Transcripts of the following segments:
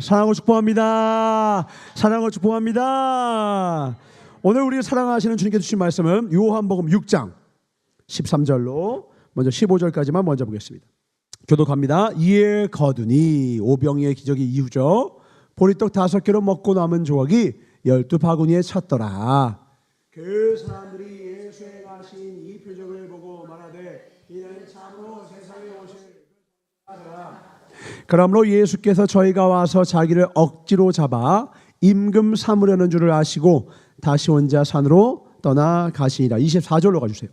사랑하고 축복합니다. 사랑하고 축복합니다. 오늘 우리 사랑하시는 주님께서 주신 말씀은 요한복음 6장 13절로 먼저 15절까지만 먼저 보겠습니다. 교독합니다. 이에 거두니 오병이의 기적이 이후죠. 보리떡 5개로 먹고 남은 조각이 12바구니에 찼더라. 그 사람들이 예수의 가신 이 표적을 보고 말하되 이는 참으로 세상에 오실 하더라. 그러므로 예수께서 저희가 와서 자기를 억지로 잡아 임금 삼으려는 줄을 아시고 다시 혼자 산으로 떠나 가시니라. 24절로 가주세요.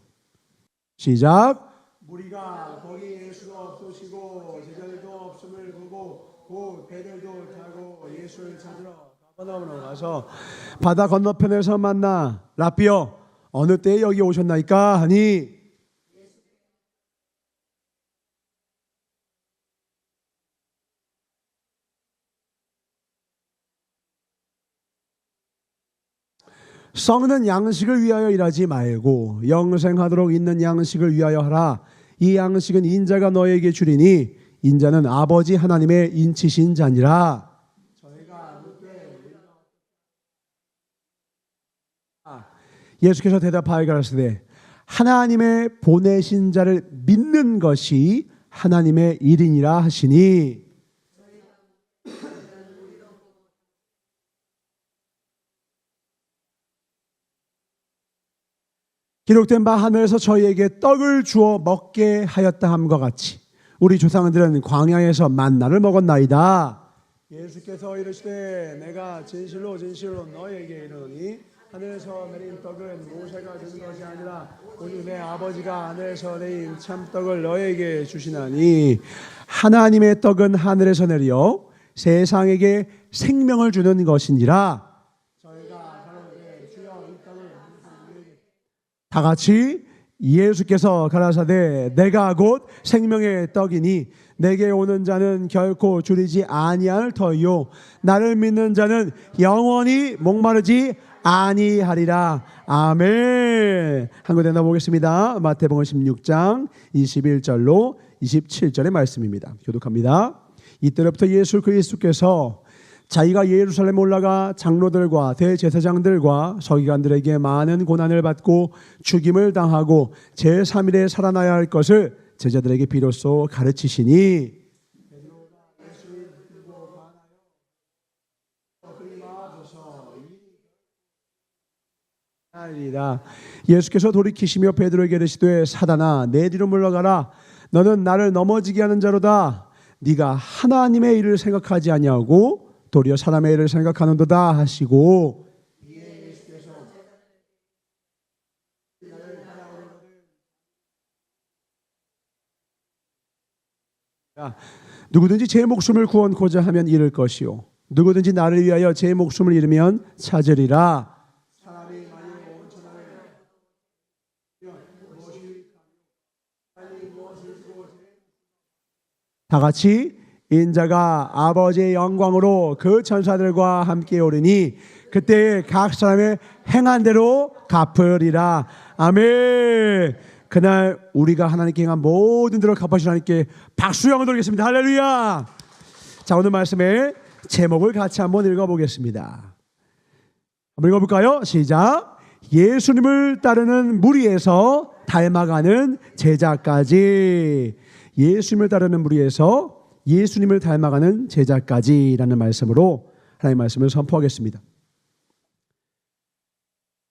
시작. 무리가 거기 예수가 없으시고 제자들도 없음을 보고 곧 배들도 타고 예수를 찾으러 가버나움으로 가서 바다 건너편에서 만나 라삐여 어느 때에 여기 오셨나이까 하니 썩는 양식을 위하여 일하지 말고 영생하도록 있는 양식을 위하여 하라. 이 양식은 인자가 너에게 주리니 인자는 아버지 하나님의 인치신 자니라. 예수께서 대답하여 가라사대 하나님의 보내신 자를 믿는 것이 하나님의 일이니라 하시니 기록된 바 하늘에서 저희에게 떡을 주어 먹게 하였다 함과 같이 우리 조상들은 광야에서 만나를 먹었나이다. 예수께서 이르시되 내가 진실로 진실로 너에게 이르노니 하늘에서 내린 떡은 모세가 준 것이 아니라 오직 내 아버지가 하늘에서 내린 참떡을 너에게 주시나니 하나님의 떡은 하늘에서 내려 세상에게 생명을 주는 것이니라. 다 같이 예수께서 가라사대 내가 곧 생명의 떡이니 내게 오는 자는 결코 줄이지 아니할 터이요 나를 믿는 자는 영원히 목마르지 아니하리라. 아멘. 한 군데 나보겠습니다. 마태복음 16장 21절로 27절의 말씀입니다. 교독합니다. 이때로부터 예수 그리스도께서 자기가 예루살렘에 올라가 장로들과 대제사장들과 서기관들에게 많은 고난을 받고 죽임을 당하고 제3일에 살아나야 할 것을 제자들에게 비로소 가르치시니 예수께서 돌이키시며 베드로에게 이르시되 사단아 내 뒤로 물러가라 너는 나를 넘어지게 하는 자로다 네가 하나님의 일을 생각하지 아니하고 도리어 사람의 일을 생각하는도다 하시고 누구든지 제 목숨을 구원코자 하면 잃을 것이요 누구든지 나를 위하여 제 목숨을 잃으면 찾으리라. 다 같이 인자가 아버지의 영광으로 그 천사들과 함께 오르니 그때 각 사람의 행한 대로 갚으리라. 아멘. 그날 우리가 하나님께 행한 모든 대로 갚아주신 하나님께 박수 영광 돌리겠습니다. 할렐루야. 자, 오늘 말씀의 제목을 같이 한번 읽어보겠습니다. 한번 읽어볼까요? 시작. 예수님을 따르는 무리에서 닮아가는 제자까지. 예수님을 따르는 무리에서 예수님을 닮아가는 제자까지라는 말씀으로 하나님의 말씀을 선포하겠습니다.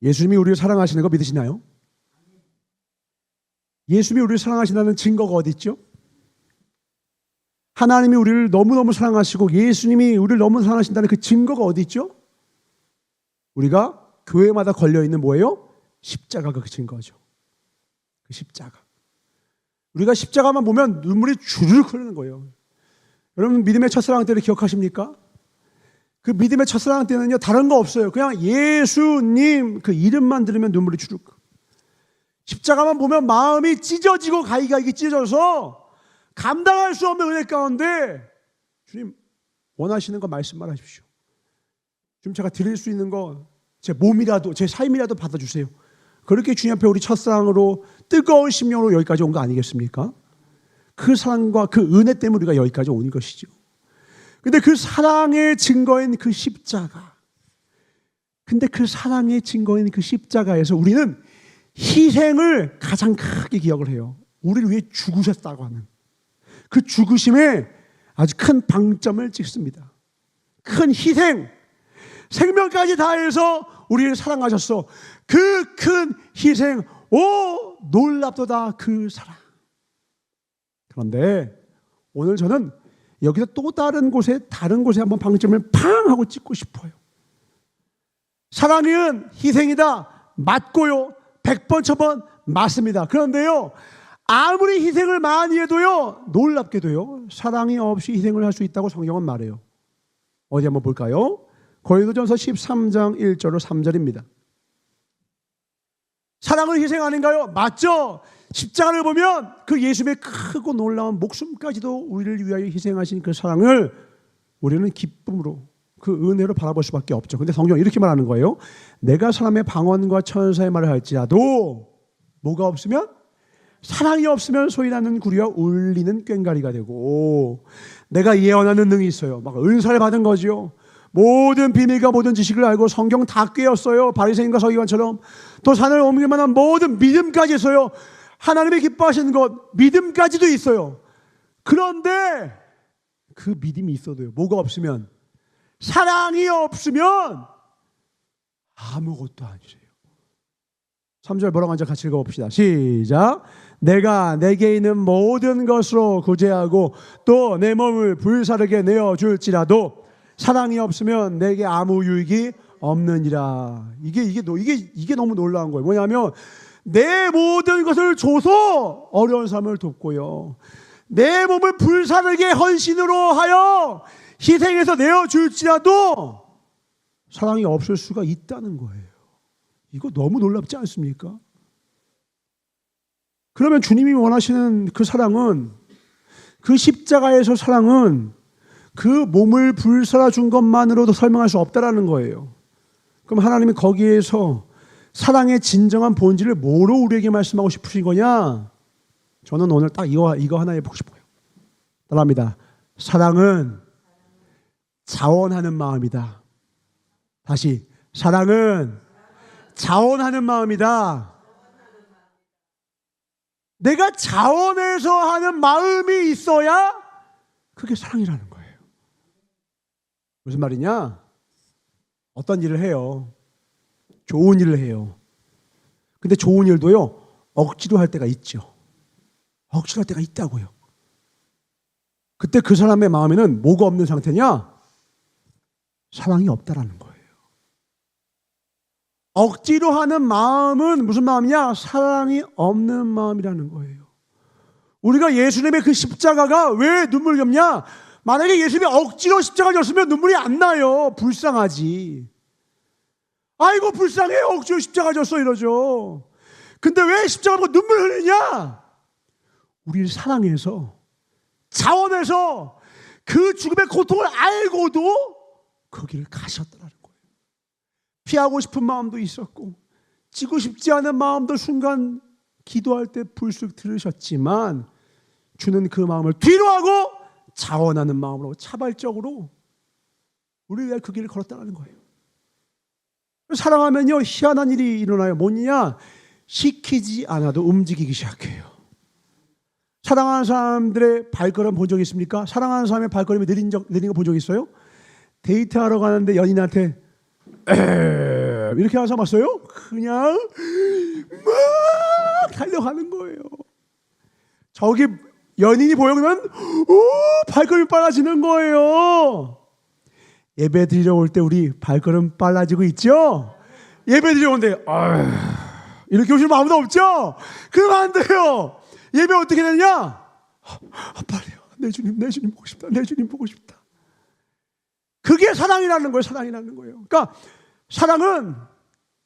예수님이 우리를 사랑하시는 거 믿으시나요? 예수님이 우리를 사랑하신다는 증거가 어디 있죠? 하나님이 우리를 너무너무 사랑하시고 예수님이 우리를 너무 사랑하신다는 그 증거가 어디 있죠? 우리가 교회마다 걸려있는 뭐예요? 십자가가 그 증거죠. 그 십자가. 우리가 십자가만 보면 눈물이 주르륵 흐르는 거예요. 여러분 믿음의 첫사랑 때를 기억하십니까? 그 믿음의 첫사랑 때는요 다른 거 없어요. 그냥 예수님 그 이름만 들으면 눈물이 주르륵. 십자가만 보면 마음이 찢어지고 가이가이 찢어져서 감당할 수 없는 은혜 가운데 주님 원하시는 거 말씀만 하십시오. 좀 제가 드릴 수 있는 거 제 몸이라도 제 삶이라도 받아주세요. 그렇게 주님 앞에 우리 첫사랑으로 뜨거운 심령으로 여기까지 온 거 아니겠습니까? 그 사랑과 그 은혜 때문에 우리가 여기까지 오는 것이죠. 근데 그 사랑의 증거인 그 십자가, 근데 그 사랑의 증거인 그 십자가에서 우리는 희생을 가장 크게 기억을 해요. 우리를 위해 죽으셨다고 하는 그 죽으심에 아주 큰 방점을 찍습니다. 큰 희생, 생명까지 다해서 우리를 사랑하셨어. 그 큰 희생, 오 놀랍도다 그 사랑. 그런데 오늘 저는 여기서 또 다른 곳에 한번 방점을 팡 하고 찍고 싶어요. 사랑은 희생이다, 맞고요. 100번 1000번 맞습니다. 그런데요, 아무리 희생을 많이 해도요, 놀랍게도요, 사랑이 없이 희생을 할 수 있다고 성경은 말해요. 어디 한번 볼까요? 고린도전서 13장 1절로 3절입니다. 사랑은 희생 아닌가요? 맞죠? 십자가를 보면 그 예수님의 크고 놀라운 목숨까지도 우리를 위하여 희생하신 그 사랑을 우리는 기쁨으로, 그 은혜로 바라볼 수밖에 없죠. 근데 성경은 이렇게 말하는 거예요. 내가 사람의 방언과 천사의 말을 할지라도 뭐가 없으면? 사랑이 없으면 소리나는 구리와 울리는 꽹과리가 되고, 내가 예언하는 능이 있어요. 막 은사를 받은 거지요. 모든 비밀과 모든 지식을 알고 성경 다 꿰었어요. 바리새인과 서기관처럼. 또 산을 옮길 만한 모든 믿음까지 있어요. 하나님이 기뻐하시는 것, 믿음까지도 있어요. 그런데 그 믿음이 있어도요, 뭐가 없으면, 사랑이 없으면 아무것도 아니세요. 3절 뭐라고 하는지 같이 읽어봅시다. 시작. 내가 내게 있는 모든 것으로 구제하고 또 내 몸을 불사르게 내어줄지라도 사랑이 없으면 내게 아무 유익이 없느니라. 이게 너무 놀라운 거예요. 뭐냐면 내 모든 것을 줘서 어려운 사람을 돕고요, 내 몸을 불사르게 헌신으로 하여 희생해서 내어줄지라도 사랑이 없을 수가 있다는 거예요. 이거 너무 놀랍지 않습니까? 그러면 주님이 원하시는 그 사랑은, 그 십자가에서 사랑은 그 몸을 불살아 준 것만으로도 설명할 수 없다라는 거예요. 그럼 하나님이 거기에서 사랑의 진정한 본질을 뭐로 우리에게 말씀하고 싶으신 거냐? 저는 오늘 딱 이거 하나 해보고 싶어요. 따라합니다. 사랑은 자원하는 마음이다. 다시, 사랑은 자원하는 마음이다. 내가 자원해서 하는 마음이 있어야 그게 사랑이라는 거예요. 무슨 말이냐? 어떤 일을 해요. 좋은 일을 해요. 근데 좋은 일도요, 억지로 할 때가 있죠. 억지로 할 때가 있다고요. 그때 그 사람의 마음에는 뭐가 없는 상태냐? 사랑이 없다라는 거예요. 억지로 하는 마음은 무슨 마음이냐? 사랑이 없는 마음이라는 거예요. 우리가 예수님의 그 십자가가 왜 눈물겹냐? 만약에 예수님이 억지로 십자가 졌으면 눈물이 안 나요. 불쌍하지. 아이고 불쌍해, 억지로 십자가 졌어 이러죠. 근데 왜 십자가 보고 눈물 흘리냐? 우리를 사랑해서, 자원해서 그 죽음의 고통을 알고도 그 길을 가셨더라는 거예요. 피하고 싶은 마음도 있었고 지고 싶지 않은 마음도 순간 기도할 때 불쑥 들으셨지만 주는 그 마음을 뒤로하고 자원하는 마음으로 차발적으로 우리를 위해 그 길을 걸었다는 거예요. 사랑하면요, 희한한 일이 일어나요. 뭐냐? 시키지 않아도 움직이기 시작해요. 사랑하는 사람들의 발걸음 본 적 있습니까? 사랑하는 사람의 발걸음이 느린 거 본 적 있어요? 데이트하러 가는데 연인한테 이렇게 하서 봤어요? 그냥 막 달려가는 거예요. 저기 연인이 보이면 발걸음이 빨라지는 거예요. 예배 드리러 올 때 우리 발걸음 빨라지고 있죠? 예배 드리러 오는데 이렇게 오시는 아무도 없죠? 그러면 안 돼요. 예배 어떻게 되느냐? 빨리요. 내 주님 보고 싶다. 내 주님 보고 싶다. 그게 사랑이라는 거예요. 사랑이라는 거예요. 그러니까 사랑은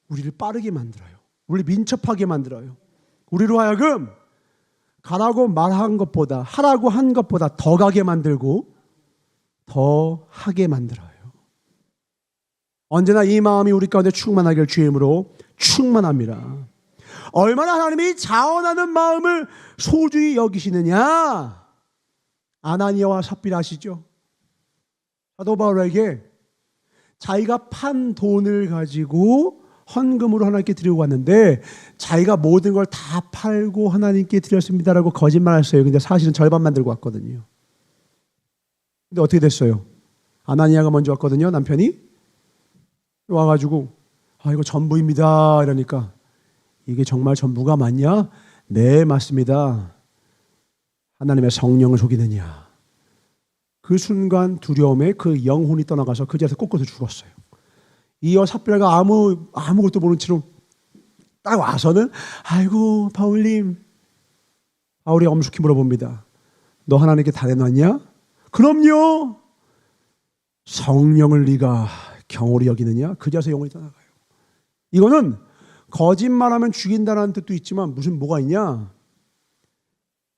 우리를 빠르게 만들어요. 우리를 민첩하게 만들어요. 우리로 하여금 가라고 말한 것보다, 하라고 한 것보다 더 가게 만들고 더 하게 만들어요. 언제나 이 마음이 우리 가운데 충만하길 주임으로 충만합니다. 얼마나 하나님이 자원하는 마음을 소중히 여기시느냐? 아나니아와 삽비라 아시죠? 사도 바울에게 자기가 판 돈을 가지고 헌금으로 하나님께 드리고 왔는데 자기가 모든 걸 다 팔고 하나님께 드렸습니다라고 거짓말했어요. 근데 사실은 절반만 들고 왔거든요. 근데 어떻게 됐어요? 아나니아가 먼저 왔거든요. 남편이 와가지고 이거 전부입니다 이러니까 이게 정말 전부가 맞냐? 네, 맞습니다. 하나님의 성령을 속이느냐? 그 순간 두려움에 그 영혼이 떠나가서 그 자리에서 꺾어서 죽었어요. 이 삽별가 아무것도 모른 채로 딱 와서는 아이고 바울님, 바울이 엄숙히 물어봅니다. 너 하나님께 다 내놨냐? 그럼요. 성령을 네가 경홀히 여기느냐? 그 자리에서 영혼이 떠나가요. 이거는 거짓말하면 죽인다는 뜻도 있지만 뭐가 있냐?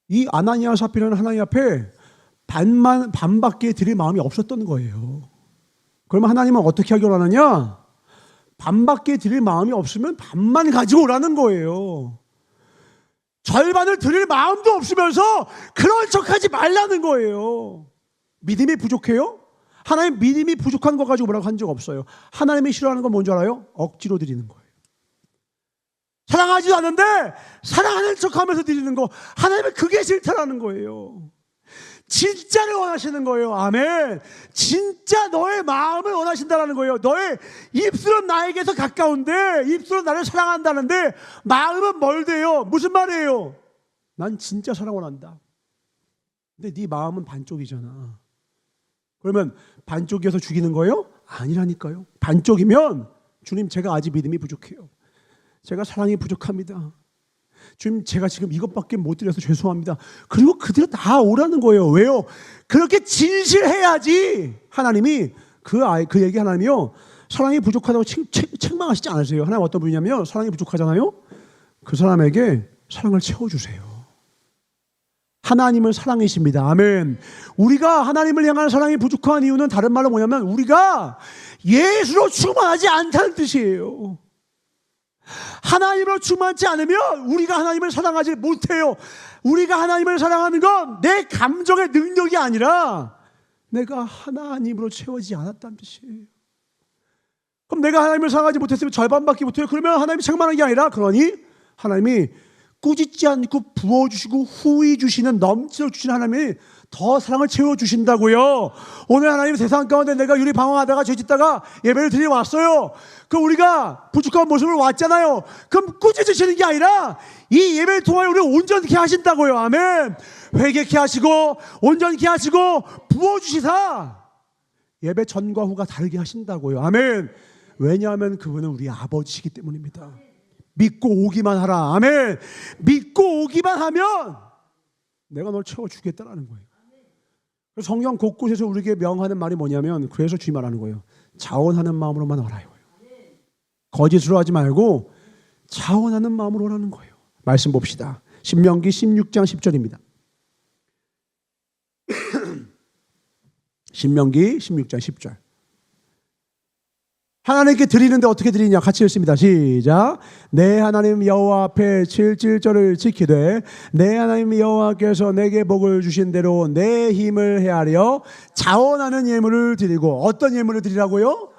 이 아나니아 삽비라는 하나님 앞에 반밖에 드릴 마음이 없었던 거예요. 그러면 하나님은 어떻게 하기로 하느냐? 반밖에 드릴 마음이 없으면 반만 가지고 오라는 거예요. 절반을 드릴 마음도 없으면서 그런 척하지 말라는 거예요. 믿음이 부족해요? 하나님 믿음이 부족한 거 가지고 뭐라고 한 적 없어요. 하나님이 싫어하는 건 뭔지 알아요? 억지로 드리는 거예요. 사랑하지도 않는데 사랑하는 척하면서 드리는 거, 하나님은 그게 싫다라는 거예요. 진짜를 원하시는 거예요. 아멘. 진짜 너의 마음을 원하신다는 거예요. 너의 입술은 나에게서 가까운데, 입술은 나를 사랑한다는데 마음은 멀대요. 무슨 말이에요? 난 진짜 사랑 원한다. 근데 네 마음은 반쪽이잖아. 그러면 반쪽이어서 죽이는 거예요? 아니라니까요. 반쪽이면 주님, 제가 아직 믿음이 부족해요. 제가 사랑이 부족합니다. 주님, 제가 지금 이것밖에 못 드려서 죄송합니다. 그리고 그대로 다 오라는 거예요. 왜요? 그렇게 진실해야지 하나님이 그 얘기 하나님이요, 사랑이 부족하다고 책망하시지 않으세요. 하나님 어떤 분이냐면 사랑이 부족하잖아요. 그 사람에게 사랑을 채워주세요. 하나님은 사랑이십니다. 아멘. 우리가 하나님을 향한 사랑이 부족한 이유는 다른 말로 뭐냐면 우리가 예수로 충만하지 않다는 뜻이에요. 하나님으로 충만치 않으면 우리가 하나님을 사랑하지 못해요. 우리가 하나님을 사랑하는 건 내 감정의 능력이 아니라 내가 하나님으로 채워지지 않았다는 뜻이에요. 그럼 내가 하나님을 사랑하지 못했으면 절반밖에 못해요. 그러면 하나님이 책망하는 게 아니라, 그러니 하나님이 꾸짖지 않고 부어주시고 후히 주시는, 넘쳐 주시는 하나님이 더 사랑을 채워주신다고요. 오늘 하나님 세상 가운데 내가 유리 방황하다가 죄짓다가 예배를 드리러 왔어요. 그럼 우리가 부족한 모습을 왔잖아요. 그럼 꾸짖으시는 게 아니라 이 예배를 통하여 우리를 온전케 하신다고요. 아멘. 회개케 하시고 온전케 하시고 부어주시사 예배 전과 후가 다르게 하신다고요. 아멘. 왜냐하면 그분은 우리 아버지시기 때문입니다. 믿고 오기만 하라. 아멘. 믿고 오기만 하면 내가 널 채워주겠다라는 거예요. 성경 곳곳에서 우리에게 명하는 말이 뭐냐면, 그래서 주님 말하는 거예요. 자원하는 마음으로만 오라요. 거짓으로 하지 말고 자원하는 마음으로 오라는 거예요. 말씀 봅시다. 신명기 16장 10절입니다. 신명기 16장 10절. 하나님께 드리는데 어떻게 드리냐? 같이 읽습니다. 시작. 내 하나님 여호와 앞에 7절을 지키되 내 하나님 여호와께서 내게 복을 주신 대로 내 힘을 헤아려 자원하는 예물을 드리고. 어떤 예물을 드리라고요?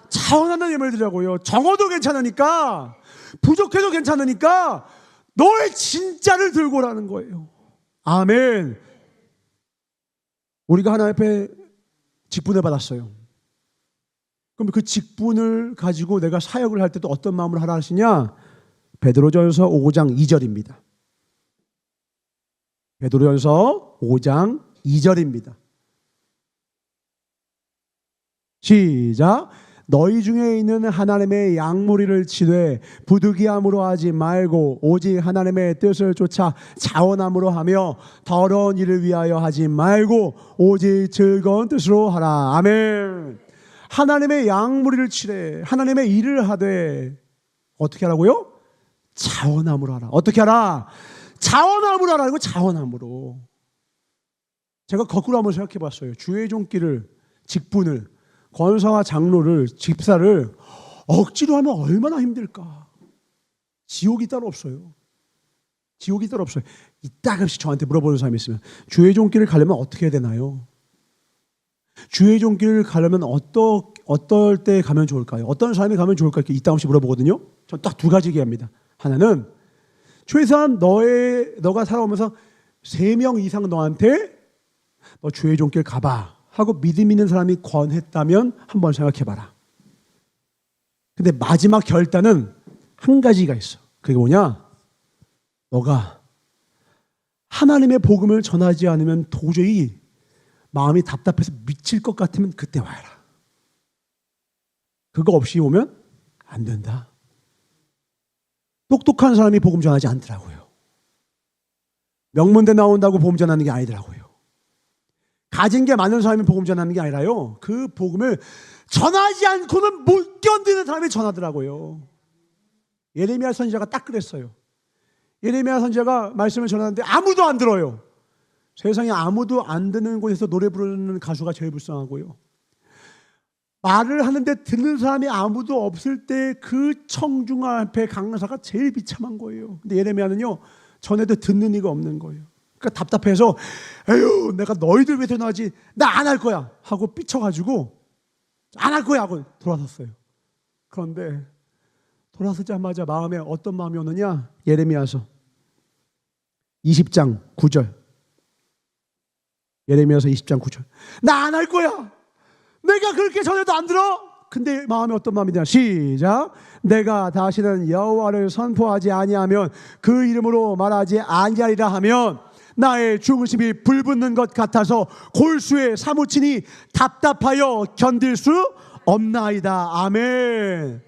자원하는 예물을 드리라고요. 적어도 괜찮으니까, 부족해도 괜찮으니까 너의 진짜를 들고 오라는 거예요. 아멘. 우리가 하나님 앞에 직분을 받았어요. 그럼 그 직분을 가지고 내가 사역을 할 때도 어떤 마음으로 하라 하시냐? 베드로전서 5장 2절입니다. 베드로전서 5장 2절입니다. 시작. 너희 중에 있는 하나님의 양무리를 치되 부득이함으로 하지 말고 오직 하나님의 뜻을 쫓아 자원함으로 하며 더러운 일을 위하여 하지 말고 오직 즐거운 뜻으로 하라. 아멘. 하나님의 양무리를 치되 하나님의 일을 하되 어떻게 하라고요? 자원함으로 하라. 어떻게 하라? 자원함으로 하라고. 자원함으로. 제가 거꾸로 한번 생각해 봤어요. 주의 종길을, 직분을, 권사와 장로를, 집사를 억지로 하면 얼마나 힘들까. 지옥이 따로 없어요. 지옥이 따로 없어요. 이따금씩 저한테 물어보는 사람이 있으면 주의 종길을 가려면 어떻게 해야 되나요? 주의 종길을 가려면 어떨 때 가면 좋을까요? 어떤 사람이 가면 좋을까요? 이렇게 이따 없이 물어보거든요. 전 딱 두 가지 얘기합니다. 하나는 최소한 너가 살아오면서 3명 이상 너한테 너 주의 종길 가봐 하고 믿음 있는 사람이 권했다면 한번 생각해봐라. 근데 마지막 결단은 한 가지가 있어. 그게 뭐냐? 너가 하나님의 복음을 전하지 않으면 도저히 마음이 답답해서 미칠 것 같으면 그때 와라. 그거 없이 오면 안 된다. 똑똑한 사람이 복음 전하지 않더라고요. 명문대 나온다고 복음 전하는 게 아니더라고요. 가진 게 많은 사람이 복음 전하는 게 아니라요. 그 복음을 전하지 않고는 못 견디는 사람이 전하더라고요. 예레미야 선지자가 딱 그랬어요. 예레미야 선지자가 말씀을 전하는데 아무도 안 들어요. 세상에 아무도 안 듣는 곳에서 노래 부르는 가수가 제일 불쌍하고요. 말을 하는데 듣는 사람이 아무도 없을 때 그 청중화 앞에 강사가 제일 비참한 거예요. 근데 예레미야는요, 전에도 듣는 이가 없는 거예요. 그러니까 답답해서 에휴, 내가 너희들 위해서 나지 나 안 할 거야 하고 삐쳐가지고 안 할 거야 하고 돌아섰어요. 그런데 돌아서자마자 마음에 어떤 마음이 오느냐? 예레미야서 20장 9절. 예레미야서 20장 9절. 나 안 할 거야. 내가 그렇게 전해도 안 들어? 근데 마음에 어떤 마음이냐? 시작. 내가 다시는 여호와를 선포하지 아니하면 그 이름으로 말하지 아니하리라 하면 나의 중심이 불붙는 것 같아서 골수에 사무치니 답답하여 견딜 수 없나이다. 아멘.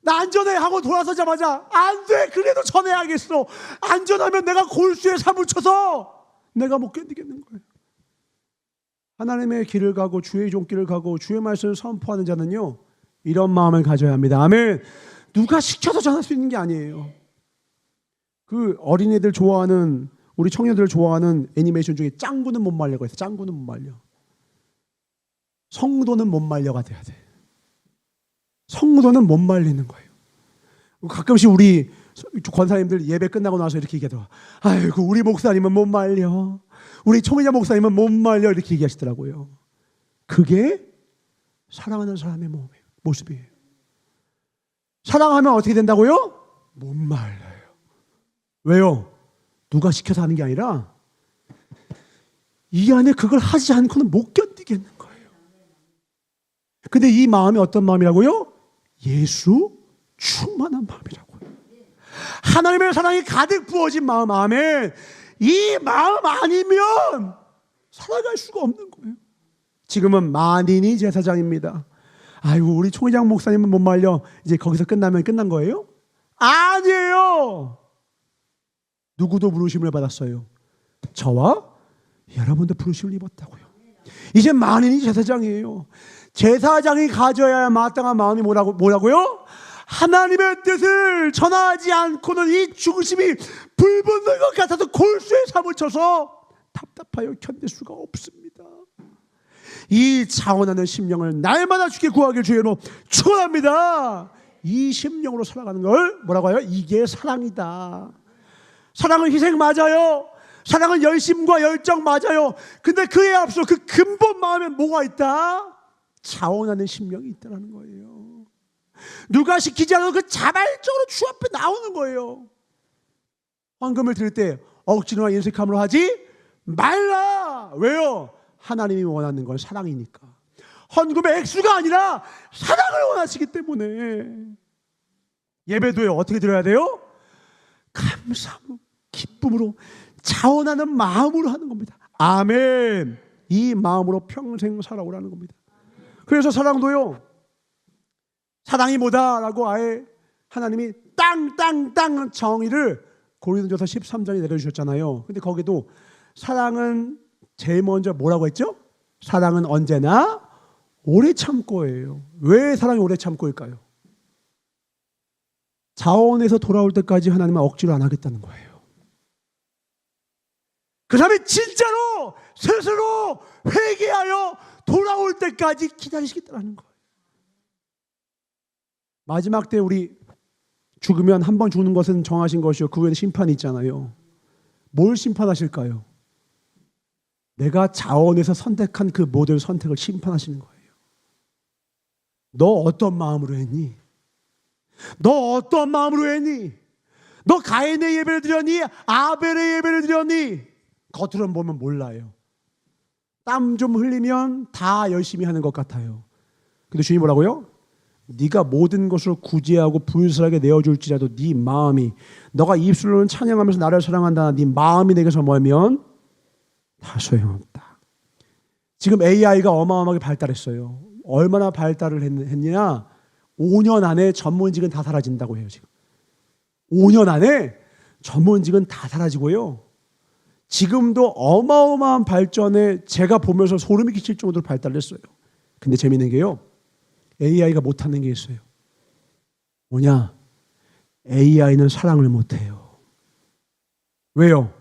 나 안전해 하고 돌아서자마자 안 돼. 그래도 전해야겠어. 안전하면 내가 골수에 사무쳐서 내가 못 견디겠는 거예요. 하나님의 길을 가고 주의 종길을 가고 주의 말씀을 선포하는 자는요, 이런 마음을 가져야 합니다. 아멘. 누가 시켜서 전할 수 있는 게 아니에요. 그 어린이들 좋아하는, 우리 청년들 좋아하는 애니메이션 중에 짱구는 못 말려가 있어요. 짱구는 못 말려. 성도는 못 말려가 돼야 돼. 성도는 못 말리는 거예요. 가끔씩 우리 권사님들 예배 끝나고 나서 이렇게 얘기하더라고요. 아이고, 우리 목사님은 못 말려. 우리 총회장 목사님은 못 말려. 이렇게 얘기하시더라고요. 그게 사랑하는 사람의 모습이에요. 사랑하면 어떻게 된다고요? 못 말려요. 왜요? 누가 시켜서 하는 게 아니라 이 안에 그걸 하지 않고는 못 견디겠는 거예요. 근데 이 마음이 어떤 마음이라고요? 예수 충만한 마음이라고요. 하나님의 사랑이 가득 부어진 마음. 아멘. 이 마음 아니면 살아갈 수가 없는 거예요. 지금은 만인이 제사장입니다. 아이고, 우리 총회장 목사님은 못 말려. 이제 거기서 끝나면 끝난 거예요? 아니에요. 누구도 부르심을 받았어요. 저와 여러분도 부르심을 입었다고요. 이제 만인이 제사장이에요. 제사장이 가져야 마땅한 마음이 뭐라고요? 하나님의 뜻을 전하지 않고는 이 중심이 불붙는 것 같아서 골수에 사무쳐서 답답하여 견딜 수가 없습니다. 이 차원하는 심령을 날마다 주께 구하길 주의로 축원합니다. 이 심령으로 살아가는 걸 뭐라고 해요? 이게 사랑이다. 사랑은 희생 맞아요. 사랑은 열심과 열정 맞아요. 근데 그에 앞서 그 근본 마음에 뭐가 있다? 차원하는 심령이 있다는 거예요. 누가 시키지 않아도 그 자발적으로 주 앞에 나오는 거예요. 헌금을 드릴 때 억지로나 인색함으로 하지 말라. 왜요? 하나님이 원하는 건 사랑이니까. 헌금의 액수가 아니라 사랑을 원하시기 때문에. 예배도요, 어떻게 드려야 돼요? 감사함으로, 기쁨으로, 자원하는 마음으로 하는 겁니다. 아멘. 이 마음으로 평생 살아오라는 겁니다. 그래서 사랑도요, 사랑이 뭐다라고 아예 하나님이 땅 정의를 고린도전서 13장에 내려주셨잖아요. 근데 거기도 사랑은 제일 먼저 뭐라고 했죠? 사랑은 언제나 오래 참고예요. 왜 사랑이 오래 참고일까요? 자원에서 돌아올 때까지 하나님은 억지로 안 하겠다는 거예요. 그 사람이 진짜로 스스로 회개하여 돌아올 때까지 기다리시겠다는 거예요. 마지막 때 우리 죽으면 한 번 죽는 것은 정하신 것이요, 그 후에는 심판이 있잖아요. 뭘 심판하실까요? 내가 자원해서 선택한 그 모든 선택을 심판하시는 거예요. 너 어떤 마음으로 했니? 너 어떤 마음으로 했니? 너 가인의 예배를 드렸니? 아벨의 예배를 드렸니? 겉으로는 보면 몰라요. 땀 좀 흘리면 다 열심히 하는 것 같아요. 근데 주님 뭐라고요? 네가 모든 것을 구제하고 불순하게 내어줄지라도 네 마음이, 너가 입술로는 찬양하면서 나를 사랑한다, 네 마음이 내게서 멀면 다 소용없다. 지금 AI가 어마어마하게 발달했어요. 얼마나 발달을 했느냐? 5년 안에 전문직은 다 사라진다고 해요. 지금 5년 안에 전문직은 다 사라지고요. 지금도 어마어마한 발전에 제가 보면서 소름이 끼칠 정도로 발달했어요. 근데 재미있는 게요, AI가 못하는 게 있어요. 뭐냐? AI는 사랑을 못해요. 왜요?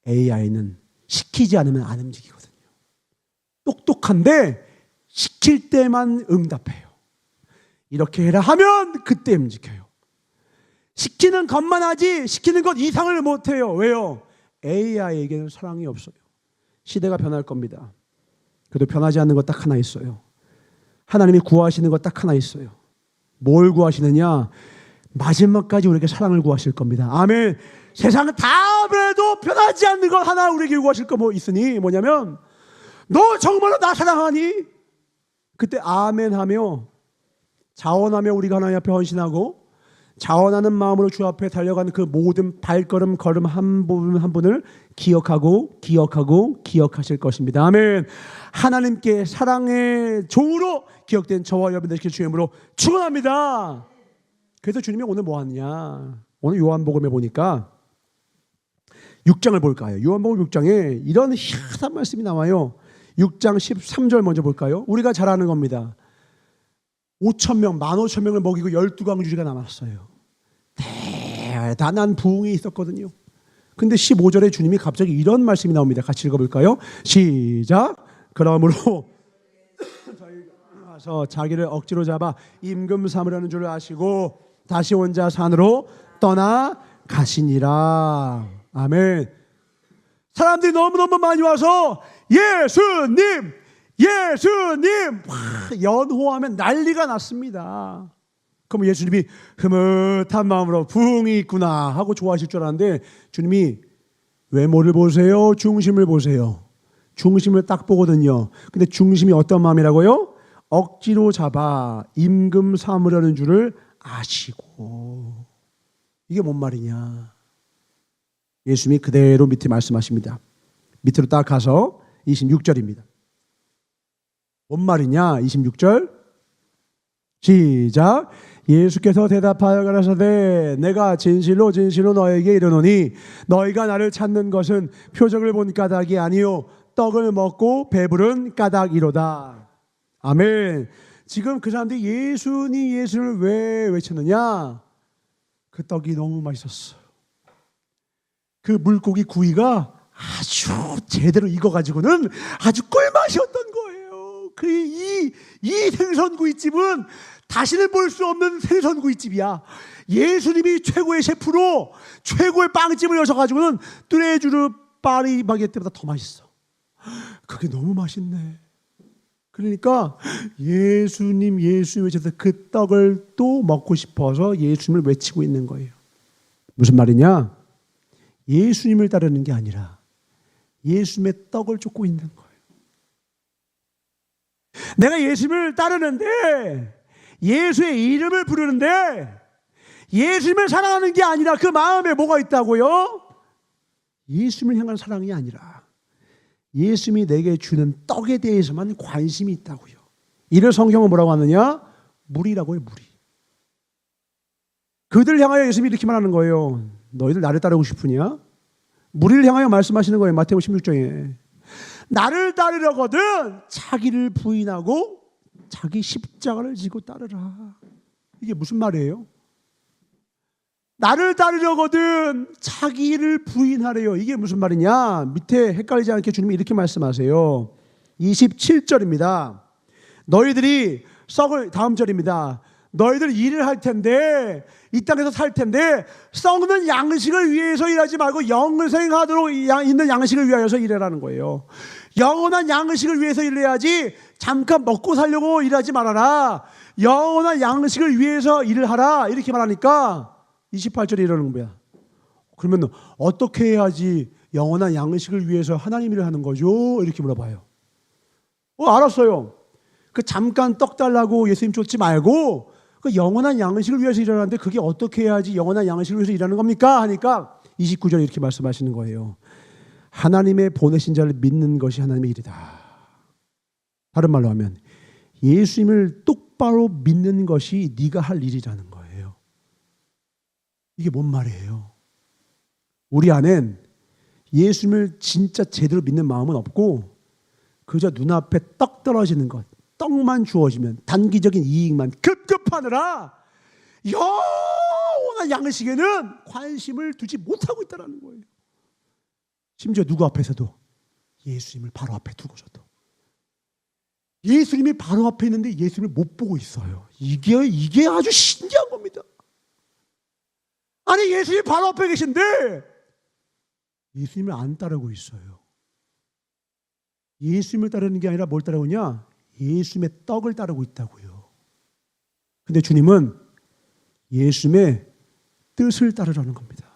AI는 시키지 않으면 안 움직이거든요. 똑똑한데 시킬 때만 응답해요. 이렇게 해라 하면 그때 움직여요. 시키는 것만 하지 시키는 것 이상을 못해요. 왜요? AI에게는 사랑이 없어요. 시대가 변할 겁니다. 그래도 변하지 않는 것 딱 하나 있어요. 하나님이 구하시는 것 딱 하나 있어요. 뭘 구하시느냐? 마지막까지 우리에게 사랑을 구하실 겁니다. 아멘. 세상은 다 그래도 변하지 않는 것 하나 우리에게 구하실 거 뭐 있으니, 뭐냐면 너 정말로 나 사랑하니? 그때 아멘 하며 자원하며 우리가 하나님 앞에 헌신하고 자원하는 마음으로 주 앞에 달려가는 그 모든 발걸음 걸음 한 분 한 분을 기억하실 것입니다. 아멘. 하나님께 사랑의 종으로 기억된 저와 여러분들 주의 이름으로 축원합니다. 그래서 주님이 오늘 뭐 하느냐? 오늘 요한복음에 보니까 6장을 볼까요? 요한복음 6장에 이런 희한한 말씀이 나와요. 6장 13절 먼저 볼까요? 우리가 잘 아는 겁니다. 5,000명, 15,000명을 먹이고 12광주리가 남았어요. 대단한 부흥이 있었거든요. 근데 15절에 주님이 갑자기 이런 말씀이 나옵니다. 같이 읽어볼까요? 시작. 그러므로 저희가 와서 자기를 억지로 잡아 임금 삼으려는 줄 아시고 다시 혼자 산으로 떠나 가시니라. 아멘. 사람들이 너무너무 많이 와서 예수님 연호하면 난리가 났습니다. 그럼 예수님이 흐뭇한 마음으로 부흥이 있구나 하고 좋아하실 줄 알았는데 주님이 외모를 보세요, 중심을 보세요. 중심을 딱 보거든요. 근데 중심이 어떤 마음이라고요? 억지로 잡아 임금 삼으려는 줄을 아시고. 이게 뭔 말이냐? 예수님이 그대로 밑에 말씀하십니다. 밑으로 딱 가서 26절입니다. 뭔 말이냐? 26절 시작. 예수께서 대답하여 가라사대 내가 진실로 너에게 이르노니 너희가 나를 찾는 것은 표적을 본 까닭이 아니요 떡을 먹고 배부른 까닭이로다. 아멘. 지금 그 사람들이 예수를 왜 외쳤느냐? 그 떡이 너무 맛있었어요. 그 물고기 구이가 아주 제대로 익어가지고는 아주 꿀맛이었던 거예요. 이 생선구이집은 다시는 볼 수 없는 생선구이집이야. 예수님이 최고의 셰프로 최고의 빵집을 여셔가지고는 뚜레쥬르 파리 바게트보다 더 맛있어. 그게 너무 맛있네. 그러니까 예수님 외쳐서 그 떡을 또 먹고 싶어서 예수님을 외치고 있는 거예요. 무슨 말이냐? 예수님을 따르는 게 아니라 예수님의 떡을 쫓고 있는 거예요. 내가 예수님을 따르는데 예수의 이름을 부르는데 예수님을 사랑하는 게 아니라 그 마음에 뭐가 있다고요? 예수님을 향한 사랑이 아니라 예수님이 내게 주는 떡에 대해서만 관심이 있다고요. 이를 성경은 뭐라고 하느냐? 무리라고 해요. 무리. 그들을 향하여 예수님이 이렇게 말하는 거예요. 너희들 나를 따르고 싶으냐? 무리를 향하여 말씀하시는 거예요. 마태복음 16장에. 나를 따르려거든 자기를 부인하고 자기 십자가를 지고 따르라. 이게 무슨 말이에요? 나를 따르려거든 자기를 부인하래요. 이게 무슨 말이냐? 밑에 헷갈리지 않게 주님이 이렇게 말씀하세요. 27절입니다. 너희들이 썩을, 다음 절입니다. 너희들 일을 할 텐데, 이 땅에서 살 텐데 썩는 양식을 위해서 일하지 말고 영생하도록 있는 양식을 위하여서 일하라는 거예요. 영원한 양식을 위해서 일해야지 잠깐 먹고 살려고 일하지 말아라. 영원한 양식을 위해서 일을 하라. 이렇게 말하니까 28절에 이러는 거야. 그러면 어떻게 해야지 영원한 양식을 위해서 하나님 일을 하는 거죠? 이렇게 물어봐요. 알았어요. 그 잠깐 떡 달라고 예수님 쫓지 말고 그 영원한 양식을 위해서 일하는데 그게 어떻게 해야지 영원한 양식을 위해서 일하는 겁니까? 하니까 29절에 이렇게 말씀하시는 거예요. 하나님의 보내신 자를 믿는 것이 하나님의 일이다. 다른 말로 하면 예수님을 똑바로 믿는 것이 네가 할 일이라는 거예요. 이게 뭔 말이에요? 우리 안엔 예수님을 진짜 제대로 믿는 마음은 없고 그저 눈앞에 떡 떨어지는 것, 떡만 주어지면 단기적인 이익만 급급하느라 영원한 양식에는 관심을 두지 못하고 있다는 거예요. 심지어 누구 앞에서도 예수님을 바로 앞에 두고서도 예수님이 바로 앞에 있는데 예수님을 못 보고 있어요. 이게 아주 신기한 겁니다. 아니 예수님이 바로 앞에 계신데 예수님을 안 따르고 있어요. 예수님을 따르는 게 아니라 뭘 따르느냐? 예수님의 떡을 따르고 있다고요. 근데 주님은 예수님의 뜻을 따르라는 겁니다.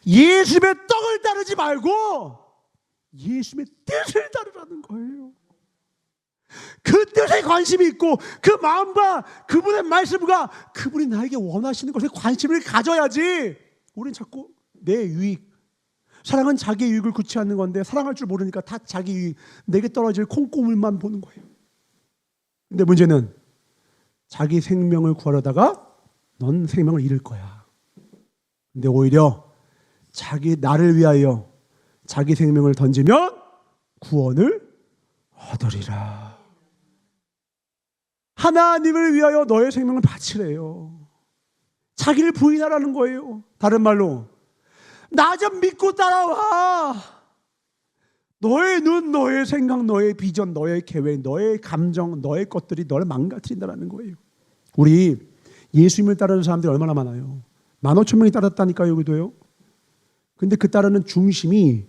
예수님의 떡을 따르지 말고 예수님의 뜻을 따르라는 거예요. 그 뜻에 관심이 있고 그 마음과 그분의 말씀과 그분이 나에게 원하시는 것에 관심을 가져야지. 우린 자꾸 내 유익, 사랑은 자기 유익을 구치 않는 건데 사랑할 줄 모르니까 다 자기 유익, 내게 떨어질 콩고물만 보는 거예요. 근데 문제는 자기 생명을 구하려다가 넌 생명을 잃을 거야. 근데 오히려 나를 위하여 자기 생명을 던지면 구원을 얻으리라. 하나님을 위하여 너의 생명을 바치래요. 자기를 부인하라는 거예요. 다른 말로 나 좀 믿고 따라와. 너의 눈, 너의 생각, 너의 비전, 너의 계획, 너의 감정, 너의 것들이 너를 망가뜨린다는 거예요. 우리 예수님을 따르는 사람들이 얼마나 많아요. 15,000명이 따랐다니까요. 여기도요. 근데 그 따르는 중심이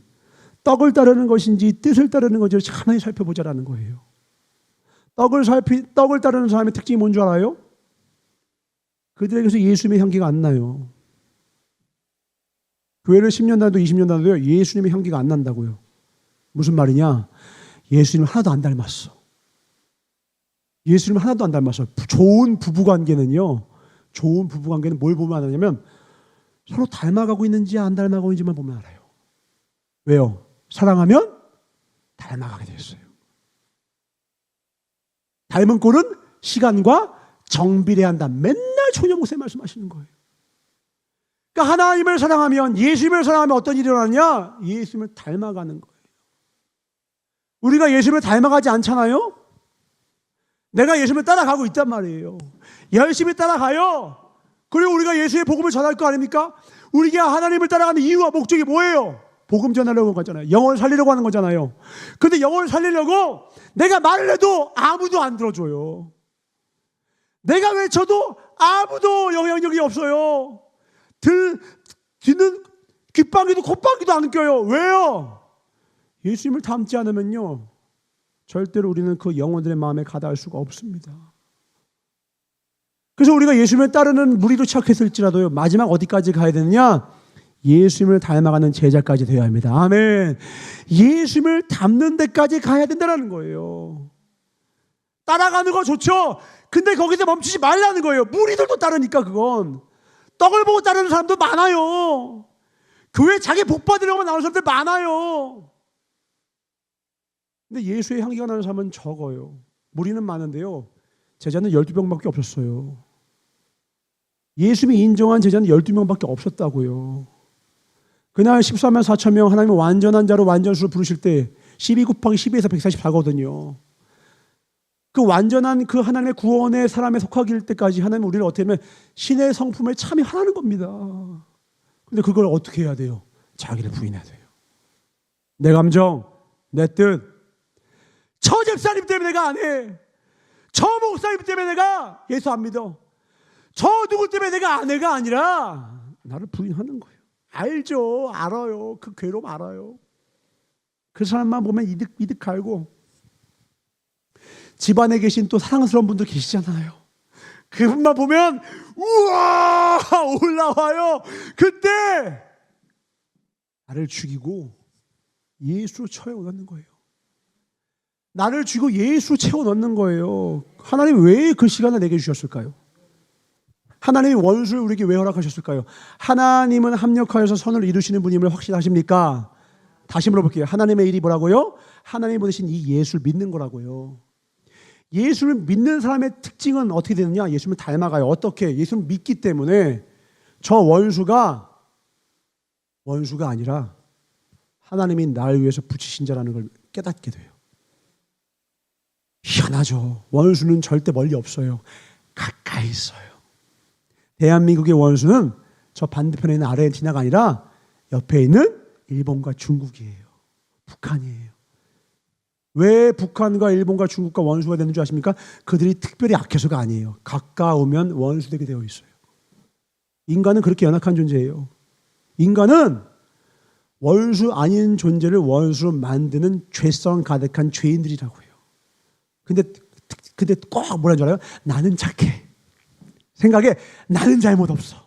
떡을 따르는 것인지 뜻을 따르는 것인지 가만히 살펴보자라는 거예요. 떡을 따르는 사람의 특징이 뭔 줄 알아요? 그들에게서 예수님의 향기가 안 나요. 교회를 10년 다녀도 20년 다녀도요, 예수님의 향기가 안 난다고요. 무슨 말이냐? 예수님을 하나도 안 닮았어. 예수님을 하나도 안 닮았어. 좋은 부부관계는 뭘 보면 아냐면 서로 닮아가고 있는지 안 닮아가고 있는지만 보면 알아요. 왜요? 사랑하면 닮아가게 되었어요. 닮은 꼴은 시간과 정비례한다. 맨날 초녀목사님 말씀하시는 거예요. 그러니까 하나님을 사랑하면, 예수님을 사랑하면 어떤 일이 일어나냐? 예수님을 닮아가는 거예요. 우리가 예수님을 닮아가지 않잖아요? 내가 예수님을 따라가고 있단 말이에요. 열심히 따라가요. 그리고 우리가 예수의 복음을 전할 거 아닙니까? 우리가 하나님을 따라가는 이유와 목적이 뭐예요? 복음 전하려고 하는 거잖아요. 영혼을 살리려고 하는 거잖아요. 근데 영혼을 살리려고 내가 말을 해도 아무도 안 들어줘요. 내가 외쳐도 아무도 영향력이 없어요. 듣는 귓방귀도 콧방귀도 안 껴요. 왜요? 예수님을 닮지 않으면요, 절대로 우리는 그 영혼들의 마음에 가닿을 수가 없습니다. 그래서 우리가 예수님을 따르는 무리로 시작했을지라도요, 마지막 어디까지 가야 되느냐? 예수님을 닮아가는 제자까지 되어야 합니다. 아멘. 예수님을 닮는 데까지 가야 된다는 거예요. 따라가는 거 좋죠. 근데 거기서 멈추지 말라는 거예요. 무리들도 따르니까 그건. 떡을 보고 따르는 사람도 많아요. 교회 자기 복 받으려고 나오는 사람들 많아요. 근데 예수의 향기가 나는 사람은 적어요. 무리는 많은데요, 제자는 12명밖에 없었어요. 예수님이 인정한 제자는 12명밖에 없었다고요. 그날 14만 4천 명 하나님은 완전한 자로 완전수로 부르실 때 12 곱하기 12에서 144거든요. 그 완전한 그 하나님의 구원의 사람에 속하길 때까지 하나님은 우리를 어떻게 하면 신의 성품에 참여하라는 겁니다. 근데 그걸 어떻게 해야 돼요? 자기를 부인해야 돼요. 내 감정, 내 뜻. 저 집사님 때문에 내가 안 해. 저 목사님 때문에 내가 예수 안 믿어. 저 누구 때문에 내가 아내가 아니라 나를 부인하는 거예요. 알죠. 알아요. 그 괴로움 알아요. 그 사람만 보면 이득 알고, 집안에 계신 또 사랑스러운 분들 계시잖아요. 그분만 보면 우와 올라와요. 그때 나를 죽이고 예수로 채워 넣는 거예요. 나를 죽이고 예수로 채워 넣는 거예요. 하나님 왜 그 시간을 내게 주셨을까요? 하나님이 원수를 우리에게 왜 허락하셨을까요? 하나님은 합력하여서 선을 이루시는 분임을 확신하십니까? 다시 물어볼게요. 하나님의 일이 뭐라고요? 하나님이 보내신 이 예수를 믿는 거라고요. 예수를 믿는 사람의 특징은 어떻게 되느냐? 예수를 닮아가요. 어떻게? 예수를 믿기 때문에 저 원수가 아니라 하나님이 나를 위해서 붙이신 자라는 걸 깨닫게 돼요. 희한하죠. 원수는 절대 멀리 없어요. 가까이 있어요. 대한민국의 원수는 저 반대편에 있는 아르헨티나가 아니라 옆에 있는 일본과 중국이에요. 북한이에요. 왜 북한과 일본과 중국과 원수가 되는 줄 아십니까? 그들이 특별히 약해서가 아니에요. 가까우면 원수되게 되어 있어요. 인간은 그렇게 연약한 존재예요. 인간은 원수 아닌 존재를 원수로 만드는 죄성 가득한 죄인들이라고 해요. 근데 꼭 뭐라는 줄 알아요? 나는 착해. 생각에 나는 잘못 없어.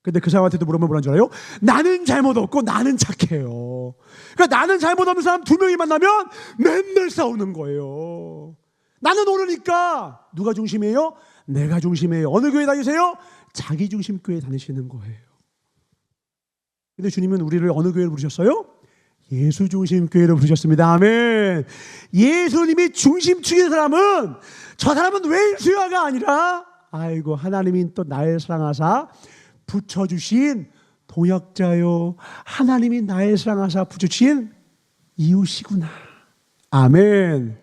근데 그 사람한테도 물어보면 뭐라는 줄 알아요? 나는 잘못 없고 나는 착해요. 그러니까 나는 잘못 없는 사람 2명이 만나면 맨날 싸우는 거예요. 나는 옳으니까 누가 중심이에요? 내가 중심이에요. 어느 교회 다니세요? 자기 중심 교회 다니시는 거예요. 근데 주님은 우리를 어느 교회로 부르셨어요? 예수 중심 교회로 부르셨습니다. 아멘. 예수님이 중심축인 사람은 저 사람은 왼수야가 아니라 아이고 하나님이 또 나를 사랑하사 붙여주신 동역자요. 하나님이 나를 사랑하사 붙여주신 이웃이구나. 아멘.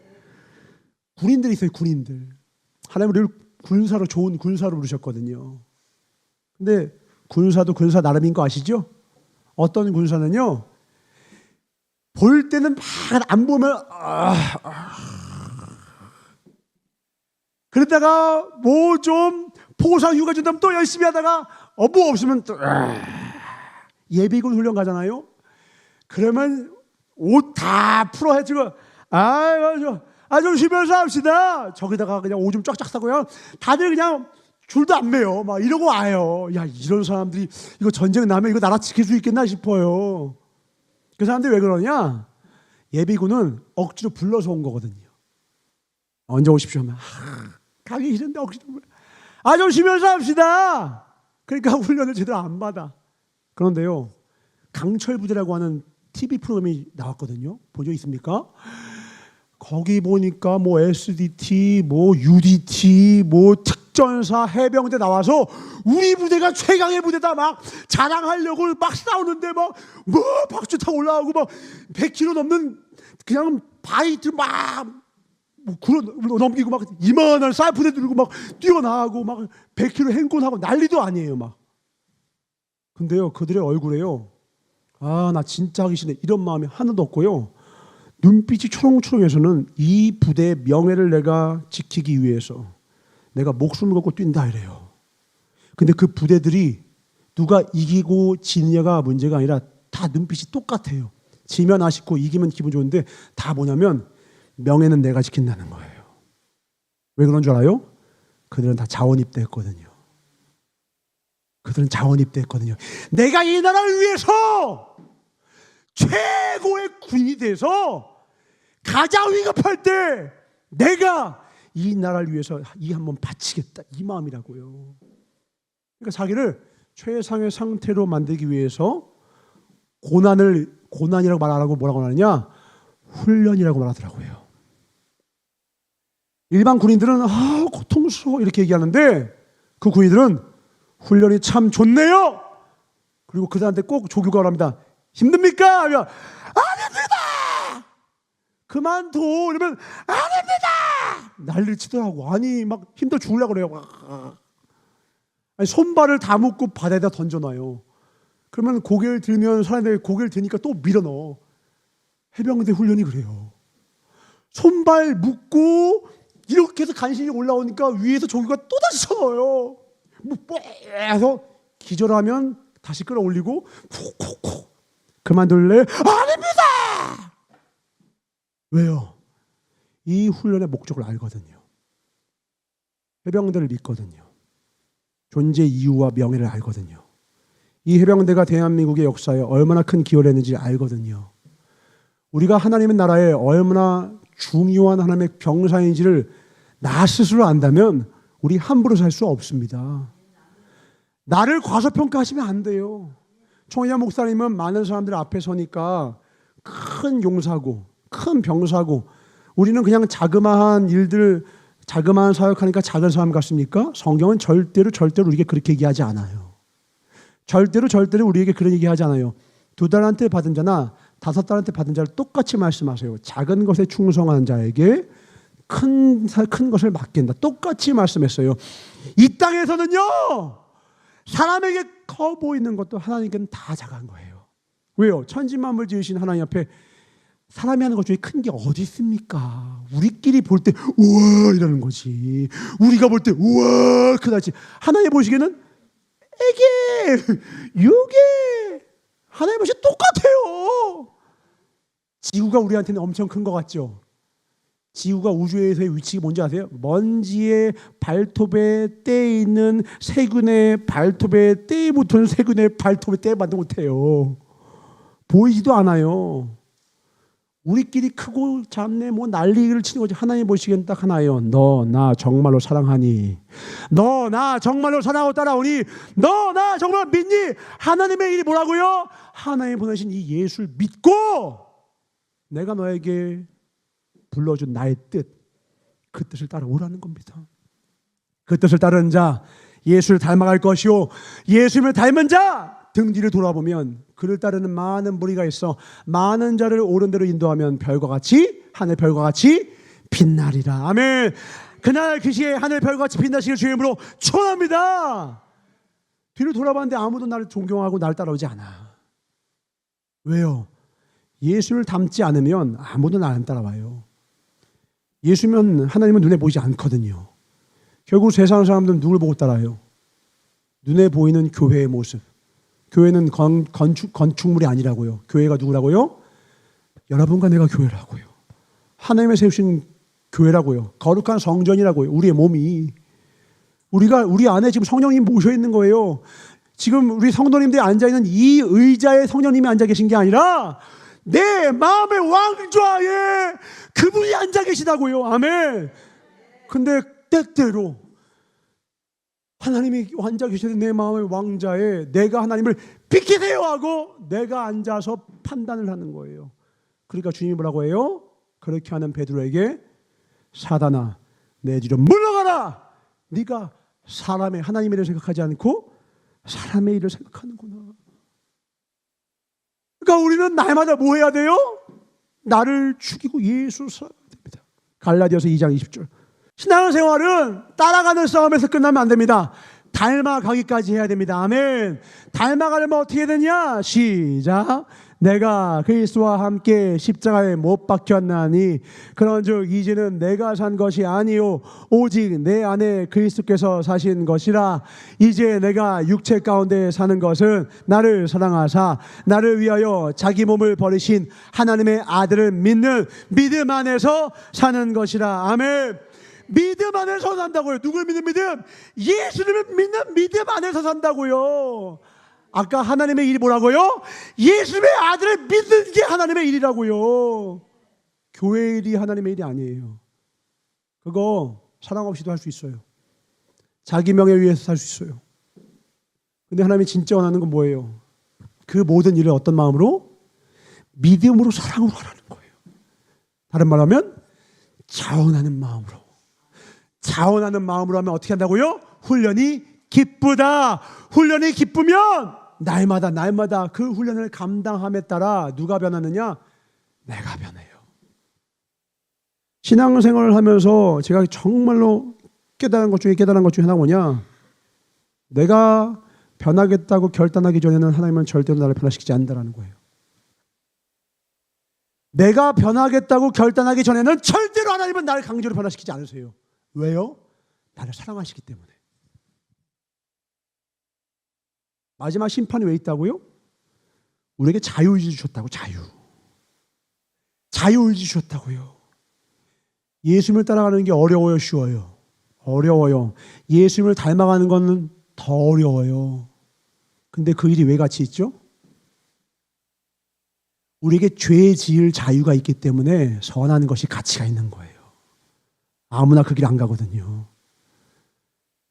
군인들이 있어요. 군인들. 하나님 우리를 군사로 좋은 군사로 부르셨거든요. 근데 군사도 군사 나름인 거 아시죠? 어떤 군사는요. 볼 때는 막 안 보면 그러다가 뭐 좀 포상 휴가 준다면 또 열심히 하다가 뭐 없으면 또 예비군 훈련 가잖아요. 그러면 옷 다 풀어 해주고 좀 쉬면서 합시다. 저기다가 그냥 오줌 쫙쫙 싸고요. 다들 그냥 줄도 안 매요. 막 이러고 와요. 야 이런 사람들이 이거 전쟁 나면 이거 나라 지킬 수 있겠나 싶어요. 그 사람들이 왜 그러냐? 예비군은 억지로 불러서 온 거거든요. 언제 오십시오 하면 가기 싫은데 억지로 좀 쉬면서 합시다. 그러니까 훈련을 제대로 안 받아. 그런데요 강철 부대라고 하는 TV 프로그램이 나왔거든요. 본 적 있습니까? 거기 보니까 뭐 SDT, 뭐 UDT, 뭐 특전사, 해병대 나와서 우리 부대가 최강의 부대다 막 자랑하려고 막 싸우는데 막 뭐 박수 타고 올라가고 막 100km 넘는 그냥 바이트 막 뭐 넘기고 막 이만한 사이프대 들고 막 뛰어나가고 막 100km 행군하고 난리도 아니에요 막. 근데요 그들의 얼굴에요 나 진짜 하기 싫네 이런 마음이 하나도 없고요. 눈빛이 초롱초롱해서는 이 부대의 명예를 내가 지키기 위해서 내가 목숨을 걸고 뛴다 이래요. 근데 그 부대들이 누가 이기고 지느냐가 문제가 아니라 다 눈빛이 똑같아요. 지면 아쉽고 이기면 기분 좋은데 다 뭐냐면 명예는 내가 지킨다는 거예요. 왜 그런 줄 알아요? 그들은 다 자원 입대했거든요. 그들은 자원 입대했거든요. 내가 이 나라를 위해서 최고의 군인이 돼서 가장 위급할 때 내가 이 나라를 위해서 이 한번 바치겠다 이 마음이라고요. 그러니까 자기를 최상의 상태로 만들기 위해서 고난이라고 말 안 하고 뭐라고 하느냐 훈련이라고 말하더라고요. 일반 군인들은 고통스러워 이렇게 얘기하는데 그 군인들은 훈련이 참 좋네요. 그리고 그들한테 꼭 조교가 합니다. 힘듭니까? 하면 아닙니다. 그만둬 이러면 아닙니다. 난리를 치더라고. 아니 막 힘들어 죽으려고 그래요. 아니, 손발을 다 묶고 바다에다 던져놔요. 그러면 고개를 들면 사람들이 고개를 드니까 또 밀어넣어. 해병대 훈련이 그래요. 손발 묶고 이렇게 해서 간신히 올라오니까 위에서 종교가 또다시 쳐넣어요. 해서 기절하면 다시 끌어올리고 콕콕콕 그만둘래? 아닙니다. 왜요? 이 훈련의 목적을 알거든요. 해병대를 믿거든요. 존재 이유와 명예를 알거든요. 이 해병대가 대한민국의 역사에 얼마나 큰 기여를 했는지 알거든요. 우리가 하나님의 나라에 얼마나 중요한 하나님의 병사인지를 나 스스로 안다면 우리 함부로 살 수 없습니다. 나를 과소평가하시면 안 돼요. 총회장 목사님은 많은 사람들 앞에 서니까 큰 용사고 큰 병사고 우리는 그냥 자그마한 일들 자그마한 사역하니까 작은 사람 같습니까? 성경은 절대로 우리에게 그렇게 얘기하지 않아요. 절대로 우리에게 그런 얘기하지 않아요. 2달란트 받은 자나 5달란트 받은 자를 똑같이 말씀하세요. 작은 것에 충성한 자에게 큰 것을 맡긴다. 똑같이 말씀했어요. 이 땅에서는요, 사람에게 커 보이는 것도 하나님께는 다 작은 거예요. 왜요? 천지만물 지으신 하나님 앞에 사람이 하는 것 중에 큰 게 어디 있습니까? 우리끼리 볼 때 우와 이러는 거지. 우리가 볼 때 우와 크다지. 하나님 보시기에는 애게 요게 하나님 보시 똑같아요. 지구가 우리한테는 엄청 큰 것 같죠? 지구가 우주에서의 위치가 뭔지 아세요? 먼지의 발톱에 떼 있는 세균의 발톱에 떼 붙은 세균의 발톱에 떼만도 못해요. 보이지도 않아요. 우리끼리 크고 잡내 뭐 난리를 치는 거지. 하나님 보시기엔 딱 하나예요. 너 나 정말로 사랑하니? 너 나 정말로 사랑하고 따라오니? 너 나 정말 믿니? 하나님의 일이 뭐라고요? 하나님 보내신 이 예수를 믿고 내가 너에게 불러준 나의 뜻, 그 뜻을 따라오라는 겁니다. 그 뜻을 따르는 자 예수를 닮아갈 것이요 예수님을 닮은 자 등 뒤를 돌아보면 그를 따르는 많은 무리가 있어 많은 자를 옳은 대로 인도하면 별과 같이 하늘 별과 같이 빛나리라. 아멘. 그날 그 시에 하늘 별과 같이 빛나시길 주의 이름으로 축원합니다. 뒤를 돌아봤는데 아무도 나를 존경하고 나를 따라오지 않아. 왜요? 예수를 닮지 않으면 아무도 나를 안 따라와요. 예수면 하나님은 눈에 보이지 않거든요. 결국 세상 사람들은 누굴 보고 따라요? 눈에 보이는 교회의 모습. 교회는 건축물이 아니라고요. 교회가 누구라고요? 여러분과 내가 교회라고요. 하나님의 세우신 교회라고요. 거룩한 성전이라고요. 우리의 몸이. 우리 안에 지금 성령님 모셔 있는 거예요. 지금 우리 성도님들이 앉아있는 이 의자에 성령님이 앉아 계신 게 아니라 내 마음의 왕좌에 그분이 앉아 계시다고요. 아멘. 근데 때때로 하나님이 앉아 계시는 내 마음의 왕좌에 내가 하나님을 비키세요 하고 내가 앉아서 판단을 하는 거예요. 그러니까 주님이 뭐라고 해요? 그렇게 하는 베드로에게 사단아 내 뒤로 물러가라. 네가 사람의 하나님의 일을 생각하지 않고 사람의 일을 생각하는구나. 그러니까 우리는 날마다 뭐 해야 돼요? 나를 죽이고 예수를 살아야 됩니다. 갈라디아서 2장 20절. 신앙생활은 따라가는 싸움에서 끝나면 안 됩니다. 닮아가기까지 해야 됩니다. 아멘. 닮아가려면 어떻게 해야 되냐? 시작. 내가 그리스도와 함께 십자가에 못 박혔나니 그런즉 이제는 내가 산 것이 아니요 오직 내 안에 그리스도께서 사신 것이라. 이제 내가 육체 가운데 사는 것은 나를 사랑하사 나를 위하여 자기 몸을 버리신 하나님의 아들을 믿는 믿음 안에서 사는 것이라. 아멘. 믿음 안에서 산다고요. 누굴 믿는 믿음? 예수님을 믿는 믿음 안에서 산다고요. 아까 하나님의 일이 뭐라고요? 예수님의 아들을 믿는 게 하나님의 일이라고요. 교회 일이 하나님의 일이 아니에요. 그거 사랑 없이도 할 수 있어요. 자기 명예 위해서 살 수 있어요. 근데 하나님이 진짜 원하는 건 뭐예요? 그 모든 일을 어떤 마음으로? 믿음으로 사랑으로 하라는 거예요. 다른 말로 하면 자원하는 마음으로. 자원하는 마음으로 하면 어떻게 한다고요? 훈련이 기쁘다. 훈련이 기쁘면 날마다 그 훈련을 감당함에 따라 누가 변하느냐? 내가 변해요. 신앙생활을 하면서 제가 정말로 깨달은 것 중에 하나가 뭐냐? 내가 변하겠다고 결단하기 전에는 하나님은 절대로 나를 변화시키지 않는다는 거예요. 내가 변하겠다고 결단하기 전에는 절대로 하나님은 나를 강제로 변화시키지 않으세요. 왜요? 나를 사랑하시기 때문에. 마지막 심판이 왜 있다고요? 우리에게 자유의지 주셨다고. 자유의지 주셨다고요. 예수님을 따라가는 게 어려워요, 쉬워요? 어려워요. 예수님을 닮아가는 건 더 어려워요. 근데 그 일이 왜 같이 있죠? 우리에게 죄 지을 자유가 있기 때문에 선한 것이 가치가 있는 거예요. 아무나 그 길 안 가거든요.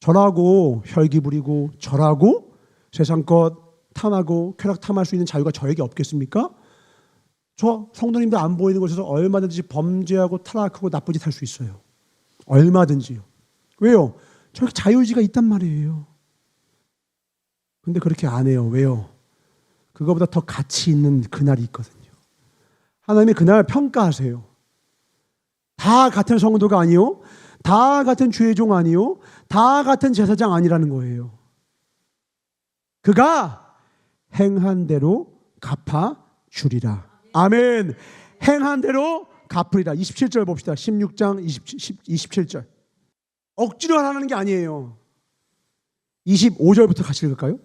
저라고 혈기 부리고 저라고 세상 것 탐하고 쾌락 탐할 수 있는 자유가 저에게 없겠습니까? 저 성도님들 안 보이는 곳에서 얼마든지 범죄하고 타락하고 나쁜 짓 할 수 있어요. 얼마든지요. 왜요? 저렇게 자유의지가 있단 말이에요. 근데 그렇게 안 해요. 왜요? 그거보다 더 가치 있는 그날이 있거든요. 하나님이 그날 평가하세요. 다 같은 성도가 아니요, 다 같은 주의 종 아니요, 다 같은 제사장 아니라는 거예요. 그가 행한 대로 갚아주리라. 아멘. 행한 대로 갚으리라. 27절 봅시다. 16장 27절. 억지로 하라는 게 아니에요. 25절부터 같이 읽을까요?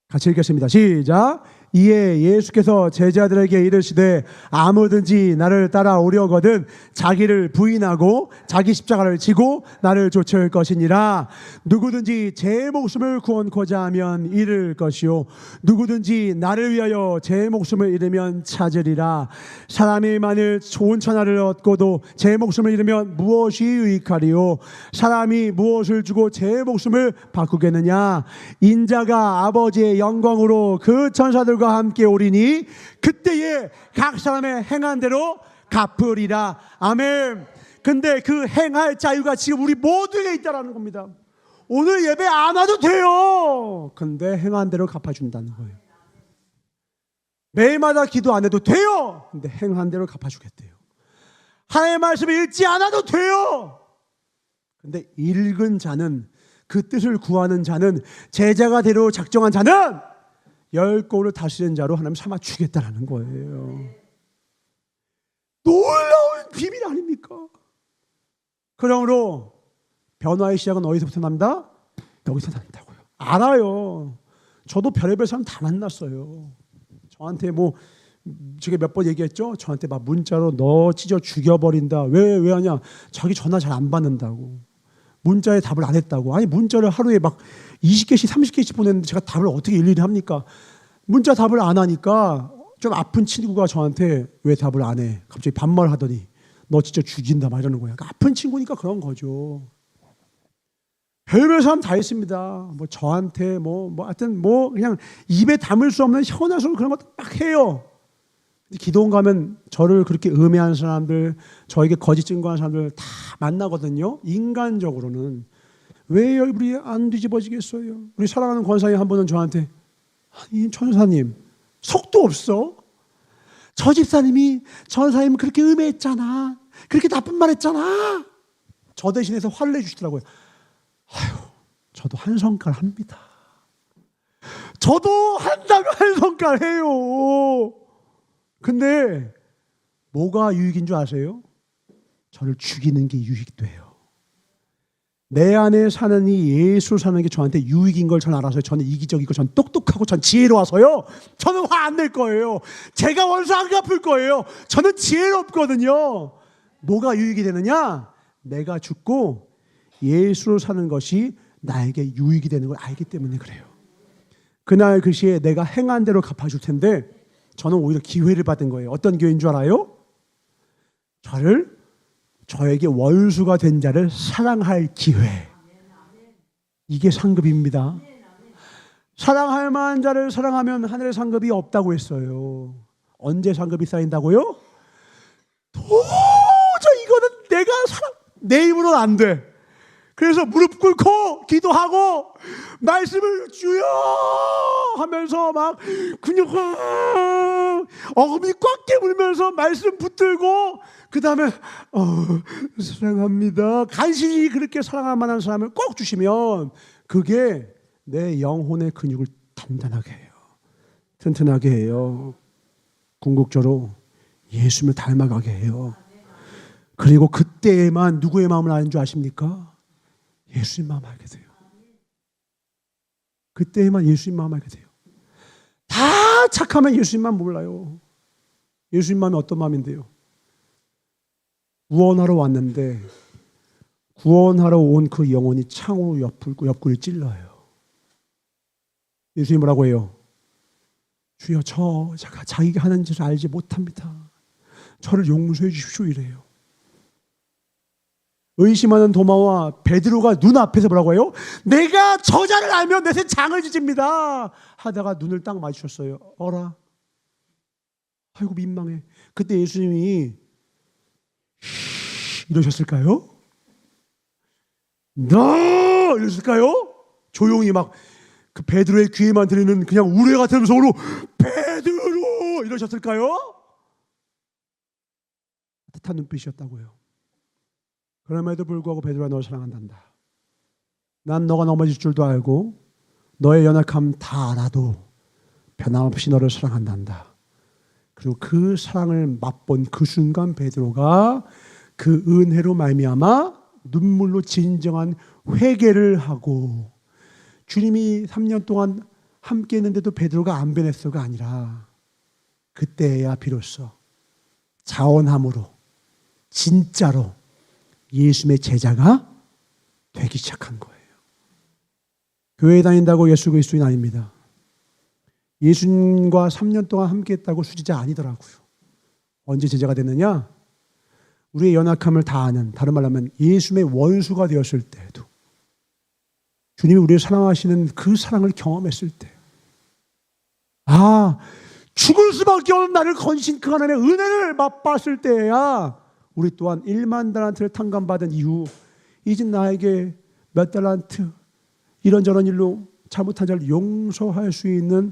같이 읽겠습니다. 시작. 이에 예수께서 제자들에게 이르시되 아무든지 나를 따라오려거든 자기를 부인하고 자기 십자가를 지고 나를 쫓을 것이니라. 누구든지 제 목숨을 구원코자 하면 잃을 것이요 누구든지 나를 위하여 제 목숨을 잃으면 찾으리라. 사람이 만일 좋은 천하를 얻고도 제 목숨을 잃으면 무엇이 유익하리요? 사람이 무엇을 주고 제 목숨을 바꾸겠느냐? 인자가 아버지의 영광으로 그 천사들과 함께 오리니 그때에 각 사람의 행한 대로 갚으리라. 아멘. 근데 그 행할 자유가 지금 우리 모두에게 있다라는 겁니다. 오늘 예배 안 와도 돼요. 근데 행한 대로 갚아준다는 거예요. 매일마다 기도 안 해도 돼요. 근데 행한 대로 갚아주겠대요. 하나님의 말씀을 읽지 않아도 돼요. 근데 읽은 자는, 그 뜻을 구하는 자는, 제자가 되려 작정한 자는 열 골을 다스리는 자로 하나님 삼아 주겠다라는 거예요. 놀라운 비밀 아닙니까? 그러므로 변화의 시작은 어디서부터 납니다? 여기서 난다고요. 알아요. 저도 별의별 사람 다 만났어요. 저한테 뭐 제가 몇 번 얘기했죠. 저한테 막 문자로 너 찢어 죽여버린다. 왜 하냐? 자기 전화 잘 안 받는다고. 문자에 답을 안 했다고. 아니 문자를 하루에 막 20개씩 30개씩 보냈는데 제가 답을 어떻게 일일이 합니까? 문자 답을 안 하니까 좀 아픈 친구가 저한테 왜 답을 안 해? 갑자기 반말하더니 너 진짜 죽인다 막 이러는 거야. 그러니까 아픈 친구니까 그런 거죠. 별별 사람 다 있습니다. 뭐 저한테 하여튼 그냥 입에 담을 수 없는 현한 소리 그런 것도 막 해요. 기도원 가면 저를 그렇게 음해하는 사람들, 저에게 거짓 증거하는 사람들 다 만나거든요. 인간적으로는 왜 얼굴이 안 뒤집어지겠어요? 우리 사랑하는 권사님 한 분은 저한테 아니 천사님 속도 없어. 저 집사님이 전사님 그렇게 음해했잖아. 그렇게 나쁜 말 했잖아. 저 대신해서 화를 내주시더라고요. 아유, 저도 한 성깔 합니다. 저도 한다고 한 성깔 해요. 근데 뭐가 유익인 줄 아세요? 저를 죽이는 게 유익돼요. 내 안에 사는 이 예수 사는 게 저한테 유익인 걸 저는 알아서요. 저는 이기적이고 저는 똑똑하고 저는 지혜로워서요. 저는 화 안 낼 거예요. 제가 원수 안 갚을 거예요. 저는 지혜롭거든요. 뭐가 유익이 되느냐? 내가 죽고 예수로 사는 것이 나에게 유익이 되는 걸 알기 때문에 그래요. 그날 그 시에 내가 행한 대로 갚아줄 텐데 저는 오히려 기회를 받은 거예요. 어떤 기회인 줄 알아요? 저에게 원수가 된 자를 사랑할 기회. 이게 상급입니다. 사랑할 만한 자를 사랑하면 하늘의 상급이 없다고 했어요. 언제 상급이 쌓인다고요? 도저히 이거는 내 힘으로는 안 돼. 그래서 무릎 꿇고 기도하고 말씀을 주여 하면서 막 근육 어금니 꽉 깨물면서 말씀 붙들고 그 다음에 사랑합니다. 간신히 그렇게 사랑할 만한 사람을 꼭 주시면 그게 내 영혼의 근육을 단단하게 해요. 튼튼하게 해요. 궁극적으로 예수님을 닮아가게 해요. 그리고 그때에만 누구의 마음을 아는 줄 아십니까? 예수님 마음 알게 돼요. 그때만 예수님 마음 알게 돼요. 다 착하면 예수님만 몰라요. 예수님 마음이 어떤 마음인데요? 구원하러 왔는데 구원하러 온 그 영혼이 창으로 옆구리 찔러요. 예수님 뭐라고 해요? 주여 제가 자기가 하는 짓을 알지 못합니다. 저를 용서해 주십시오 이래요. 의심하는 도마와 베드로가 눈앞에서 뭐라고 해요? 내가 저자를 알면 내 새 장을 지집니다 하다가 눈을 딱 마주쳤어요. 어라? 아이고 민망해. 그때 예수님이 이러셨을까요? 너 이러셨을까요? 조용히 막 그 베드로의 귀에만 들리는 그냥 우레 같은 소리로 베드로 이러셨을까요? 따뜻한 눈빛이었다고요. 그럼에도 불구하고 베드로가 너를 사랑한단다. 난 너가 넘어질 줄도 알고 너의 연약함 다 알아도 변함없이 너를 사랑한단다. 그리고 그 사랑을 맛본 그 순간 베드로가 그 은혜로 말미암아 눈물로 진정한 회개를 하고, 주님이 3년 동안 함께 했는데도 베드로가 안 변했어가 아니라 그때야 비로소 자원함으로 진짜로 예수님의 제자가 되기 시작한 거예요. 교회 다닌다고 예수 그리스도인 아닙니다. 예수님과 3년 동안 함께 했다고 수지자 아니더라고요. 언제 제자가 됐느냐? 우리의 연약함을 다 아는, 다른 말로 하면 예수님의 원수가 되었을 때에도 주님이 우리를 사랑하시는 그 사랑을 경험했을 때, 죽을 수밖에 없는 나를 건신 그 하나님의 은혜를 맛봤을 때야 우리 또한 1만 달란트를 탕감받은 이후 이제 나에게 몇 달란트 이런저런 일로 잘못한 자를 용서할 수 있는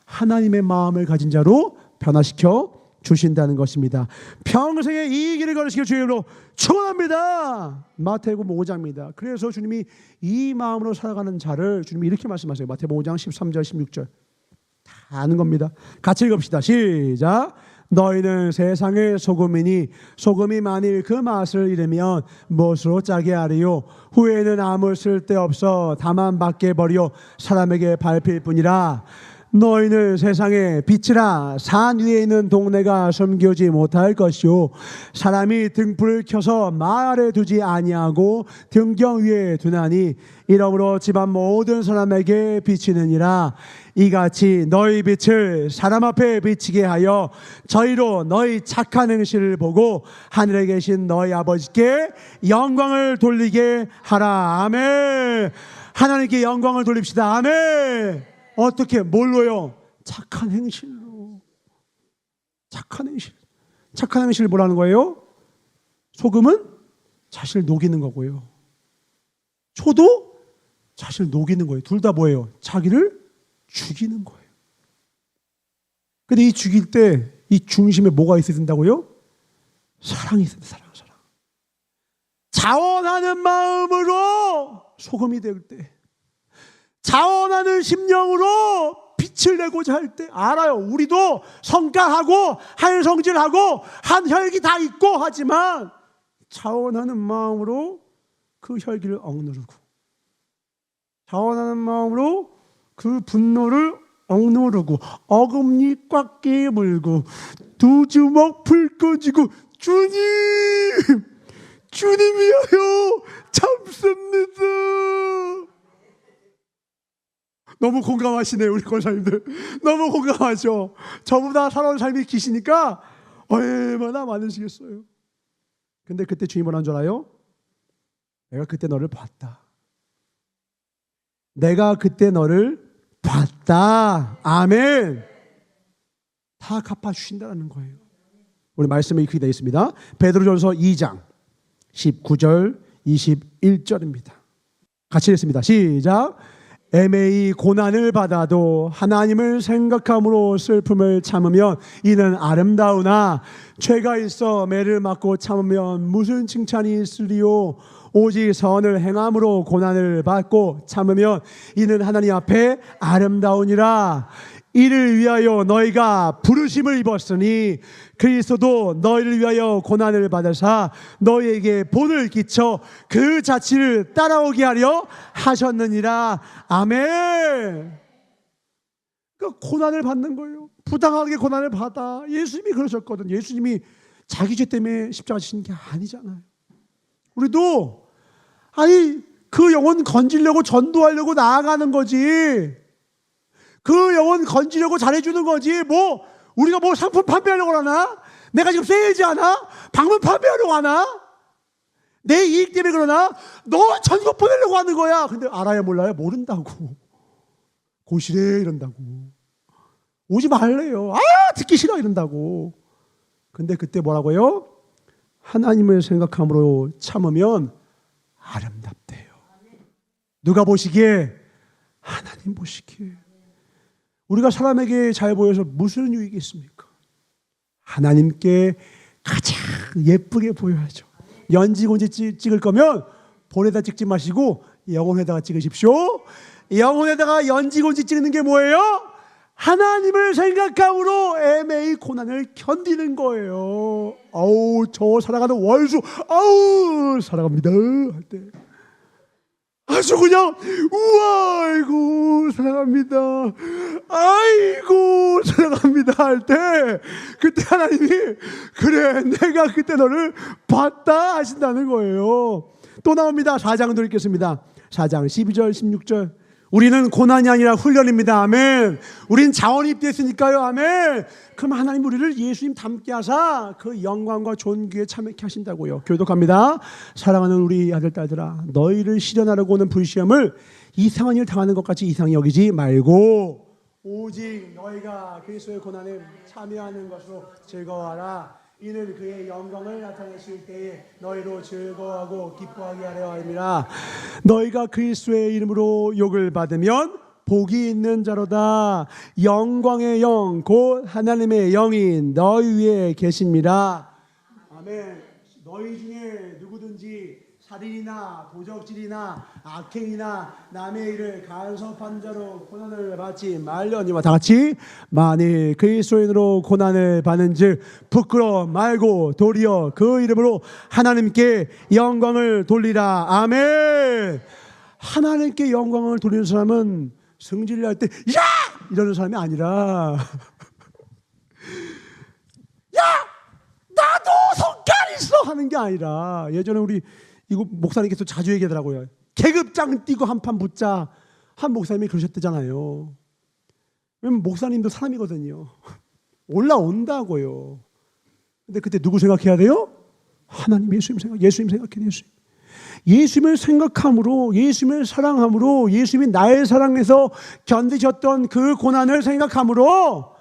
하나님의 마음을 가진 자로 변화시켜 주신다는 것입니다. 평생에 이 길을 걸으시길 주의 이름으로 축원합니다. 마태복음 5장입니다. 그래서 주님이 이 마음으로 살아가는 자를 주님이 이렇게 말씀하세요. 마태복음 5장 13절 16절 다 아는 겁니다. 같이 읽읍시다. 시작. 너희는 세상의 소금이니 소금이 만일 그 맛을 잃으면 무엇으로 짜게 하리요? 후에는 아무 쓸데없어 다만 밖에 버려 사람에게 밟힐 뿐이라. 너희는 세상의 빛이라. 산 위에 있는 동네가 숨기지 못할 것이요 사람이 등불을 켜서 마을에 두지 아니하고 등경 위에 두나니 이러므로 집안 모든 사람에게 비치느니라. 이같이 너희 빛을 사람 앞에 비치게 하여 저희로 너희 착한 행실을 보고 하늘에 계신 너희 아버지께 영광을 돌리게 하라. 아멘. 하나님께 영광을 돌립시다. 아멘. 어떻게? 뭘로요? 착한 행실로. 착한 행실. 착한 행실을 뭐라는 거예요? 소금은 자신을 녹이는 거고요. 초도 자신을 녹이는 거예요. 둘 다 뭐예요? 자기를 죽이는 거예요. 근데 이 죽일 때 이 중심에 뭐가 있어야 된다고요? 사랑이 있어야 돼. 사랑. 자원하는 마음으로 소금이 될 때, 자원하는 심령으로 빛을 내고자 할 때, 알아요. 우리도 성가하고 한 성질하고 한 혈기 다 있고 하지만 자원하는 마음으로 그 혈기를 억누르고, 자원하는 마음으로 그 분노를 억누르고, 어금니 꽉 깨물고 두 주먹 불 꺼지고 주님이여여 참습니다. 너무 공감하시네요. 우리 권사님들 너무 공감하죠. 저보다 살아온 삶이 기시니까 얼마나 많으시겠어요. 근데 그때 주님 뭐라는 줄 알아요? 내가 그때 너를 봤다. 내가 그때 너를 봤다. 아멘. 다 갚아주신다는 거예요. 우리 말씀이 이렇게 되어 있습니다. 베드로전서 2장 19절 21절입니다. 같이 읽습니다. 시작. 애매히 고난을 받아도 하나님을 생각함으로 슬픔을 참으면 이는 아름다우나 죄가 있어 매를 맞고 참으면 무슨 칭찬이 있으리요? 오직 선을 행함으로 고난을 받고 참으면 이는 하나님 앞에 아름다우니라. 이를 위하여 너희가 부르심을 입었으니 그리스도도 너희를 위하여 고난을 받으사 너희에게 본을 끼쳐 그 자취를 따라오게 하려 하셨느니라. 아멘. 그러니까 고난을 받는 거예요. 부당하게 고난을 받아. 예수님이 그러셨거든. 예수님이 자기 죄 때문에 십자가 지신 게 아니잖아요. 우리도 아니 그 영혼 건지려고 전도하려고 나아가는 거지. 그 영혼 건지려고 잘해주는 거지. 뭐 우리가 뭐 상품 판매하려고 하나? 내가 지금 세일즈 하나? 방문 판매하려고 하나? 내 이익 때문에 그러나? 너 전국 보내려고 하는 거야. 근데 알아야 몰라요? 모른다고. 고시래 이런다고. 오지 말래요. 아 듣기 싫어 이런다고. 근데 그때 뭐라고요? 하나님을 생각함으로 참으면 아름답대요. 누가 보시기에? 하나님 보시기에. 우리가 사람에게 잘 보여서 무슨 유익이 있습니까? 하나님께 가장 예쁘게 보여야죠. 연지곤지 찍을 거면 볼에다 찍지 마시고 영혼에다가 찍으십시오. 영혼에다가 연지곤지 찍는 게 뭐예요? 하나님을 생각함으로 애매히 고난을 견디는 거예요. 아우 저 살아가는 월수 아우 사랑합니다 할 때 아주 그냥 우와 아이고 사랑합니다 아이고 사랑합니다 할 때 그때 하나님이 그래 내가 그때 너를 봤다 하신다는 거예요. 또 나옵니다. 4장도 읽겠습니다. 4장 12절 16절 우리는 고난이 아니라 훈련입니다. 아멘. 우린 자원이 입됐으니까요. 아멘. 그럼 하나님 우리를 예수님 닮게 하사 그 영광과 존귀에 참여케 하신다고요. 교독합니다. 사랑하는 우리 아들 딸들아 너희를 실현하려고 오는 불시험을 이상한 일 당하는 것 같이 이상히 여기지 말고 오직 너희가 그리스도의 고난에 참여하는 것으로 즐거워하라. 이는 그의 영광을 나타내실 때에 너희로 즐거워하고 기뻐하게 하려 함이라. 너희가 그리스도의 이름으로 욕을 받으면 복이 있는 자로다. 영광의 영 곧 하나님의 영이 너희 위에 계십니다. 아멘. 너희 중에 누구든지 살인이나 도적질이나 악행이나 남의 일을 간섭한 자로 고난을 받지 말려니와 다 같이 만일 그리스도인으로 고난을 받는즉 부끄러워 말고 도리어 그 이름으로 하나님께 영광을 돌리라. 아멘. 하나님께 영광을 돌리는 사람은 승질을 할 때 야! 이러는 사람이 아니라 야! 나도 손갈 있어 하는 게 아니라 예전에 우리 이거 목사님께서 자주 얘기하더라고요. 계급장 띄고 한판 붙자. 한 목사님이 그러셨대잖아요. 왜냐면 목사님도 사람이거든요. 올라온다고요. 근데 그때 누구 생각해야 돼요? 하나님 예수님 생각해야 돼요. 예수님을 생각함으로 예수님을 사랑함으로 예수님이 나의 사랑에서 견디셨던 그 고난을 생각함으로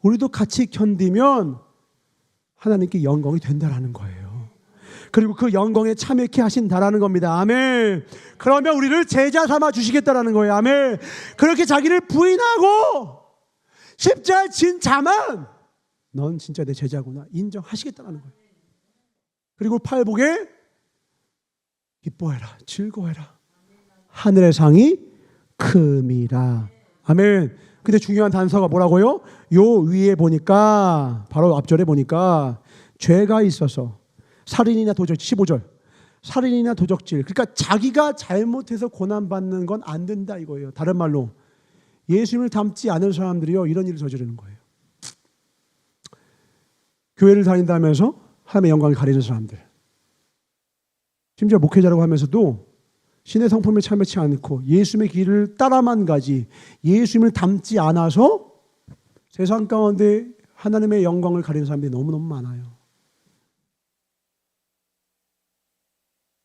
우리도 같이 견디면 하나님께 영광이 된다라는 거예요. 그리고 그 영광에 참여케 하신다라는 겁니다. 아멘. 그러면 우리를 제자 삼아 주시겠다라는 거예요. 아멘. 그렇게 자기를 부인하고 십자가에 진 자만 넌 진짜 내 제자구나 인정하시겠다라는 거예요. 그리고 팔복에 기뻐해라 즐거워해라 하늘의 상이 큼이라. 아멘. 근데 중요한 단서가 뭐라고요? 요 위에 보니까 바로 앞절에 보니까 죄가 있어서 살인이나 도적질 15절 살인이나 도적질 그러니까 자기가 잘못해서 고난받는 건 안 된다 이거예요. 다른 말로 예수님을 닮지 않은 사람들이요 이런 일을 저지르는 거예요. 교회를 다닌다면서 하나님의 영광을 가리는 사람들 심지어 목회자라고 하면서도 신의 성품에 참여치 않고 예수님의 길을 따라만 가지 예수님을 닮지 않아서 세상 가운데 하나님의 영광을 가리는 사람들이 너무너무 많아요.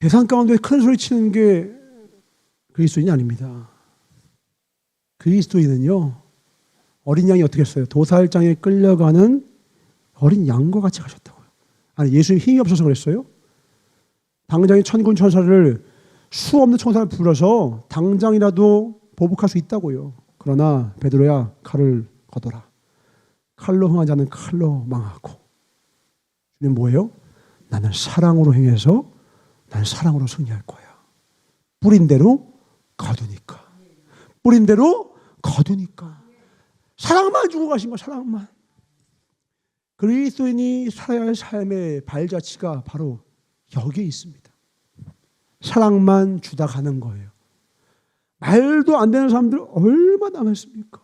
세상 가운데 큰 소리 치는 게 그리스도인이 아닙니다. 그리스도인은요 어린 양이 어떻게 했어요? 도살장에 끌려가는 어린 양과 같이 가셨다고요. 아니 예수님 힘이 없어서 그랬어요? 당장에 천군 천사를 수 없는 천사를 불러서 당장이라도 보복할 수 있다고요. 그러나 베드로야 칼을 거둬라. 칼로 흥한 자는 칼로 망하고 주님 뭐예요? 나는 사랑으로 행해서 난 사랑으로 승리할 거야. 뿌린 대로 거두니까. 뿌린 대로 거두니까. 사랑만 주고 가신 거, 사랑만. 그리스도인이 살아야 할 삶의 발자취가 바로 여기에 있습니다. 사랑만 주다 가는 거예요. 말도 안 되는 사람들 얼마나 많습니까?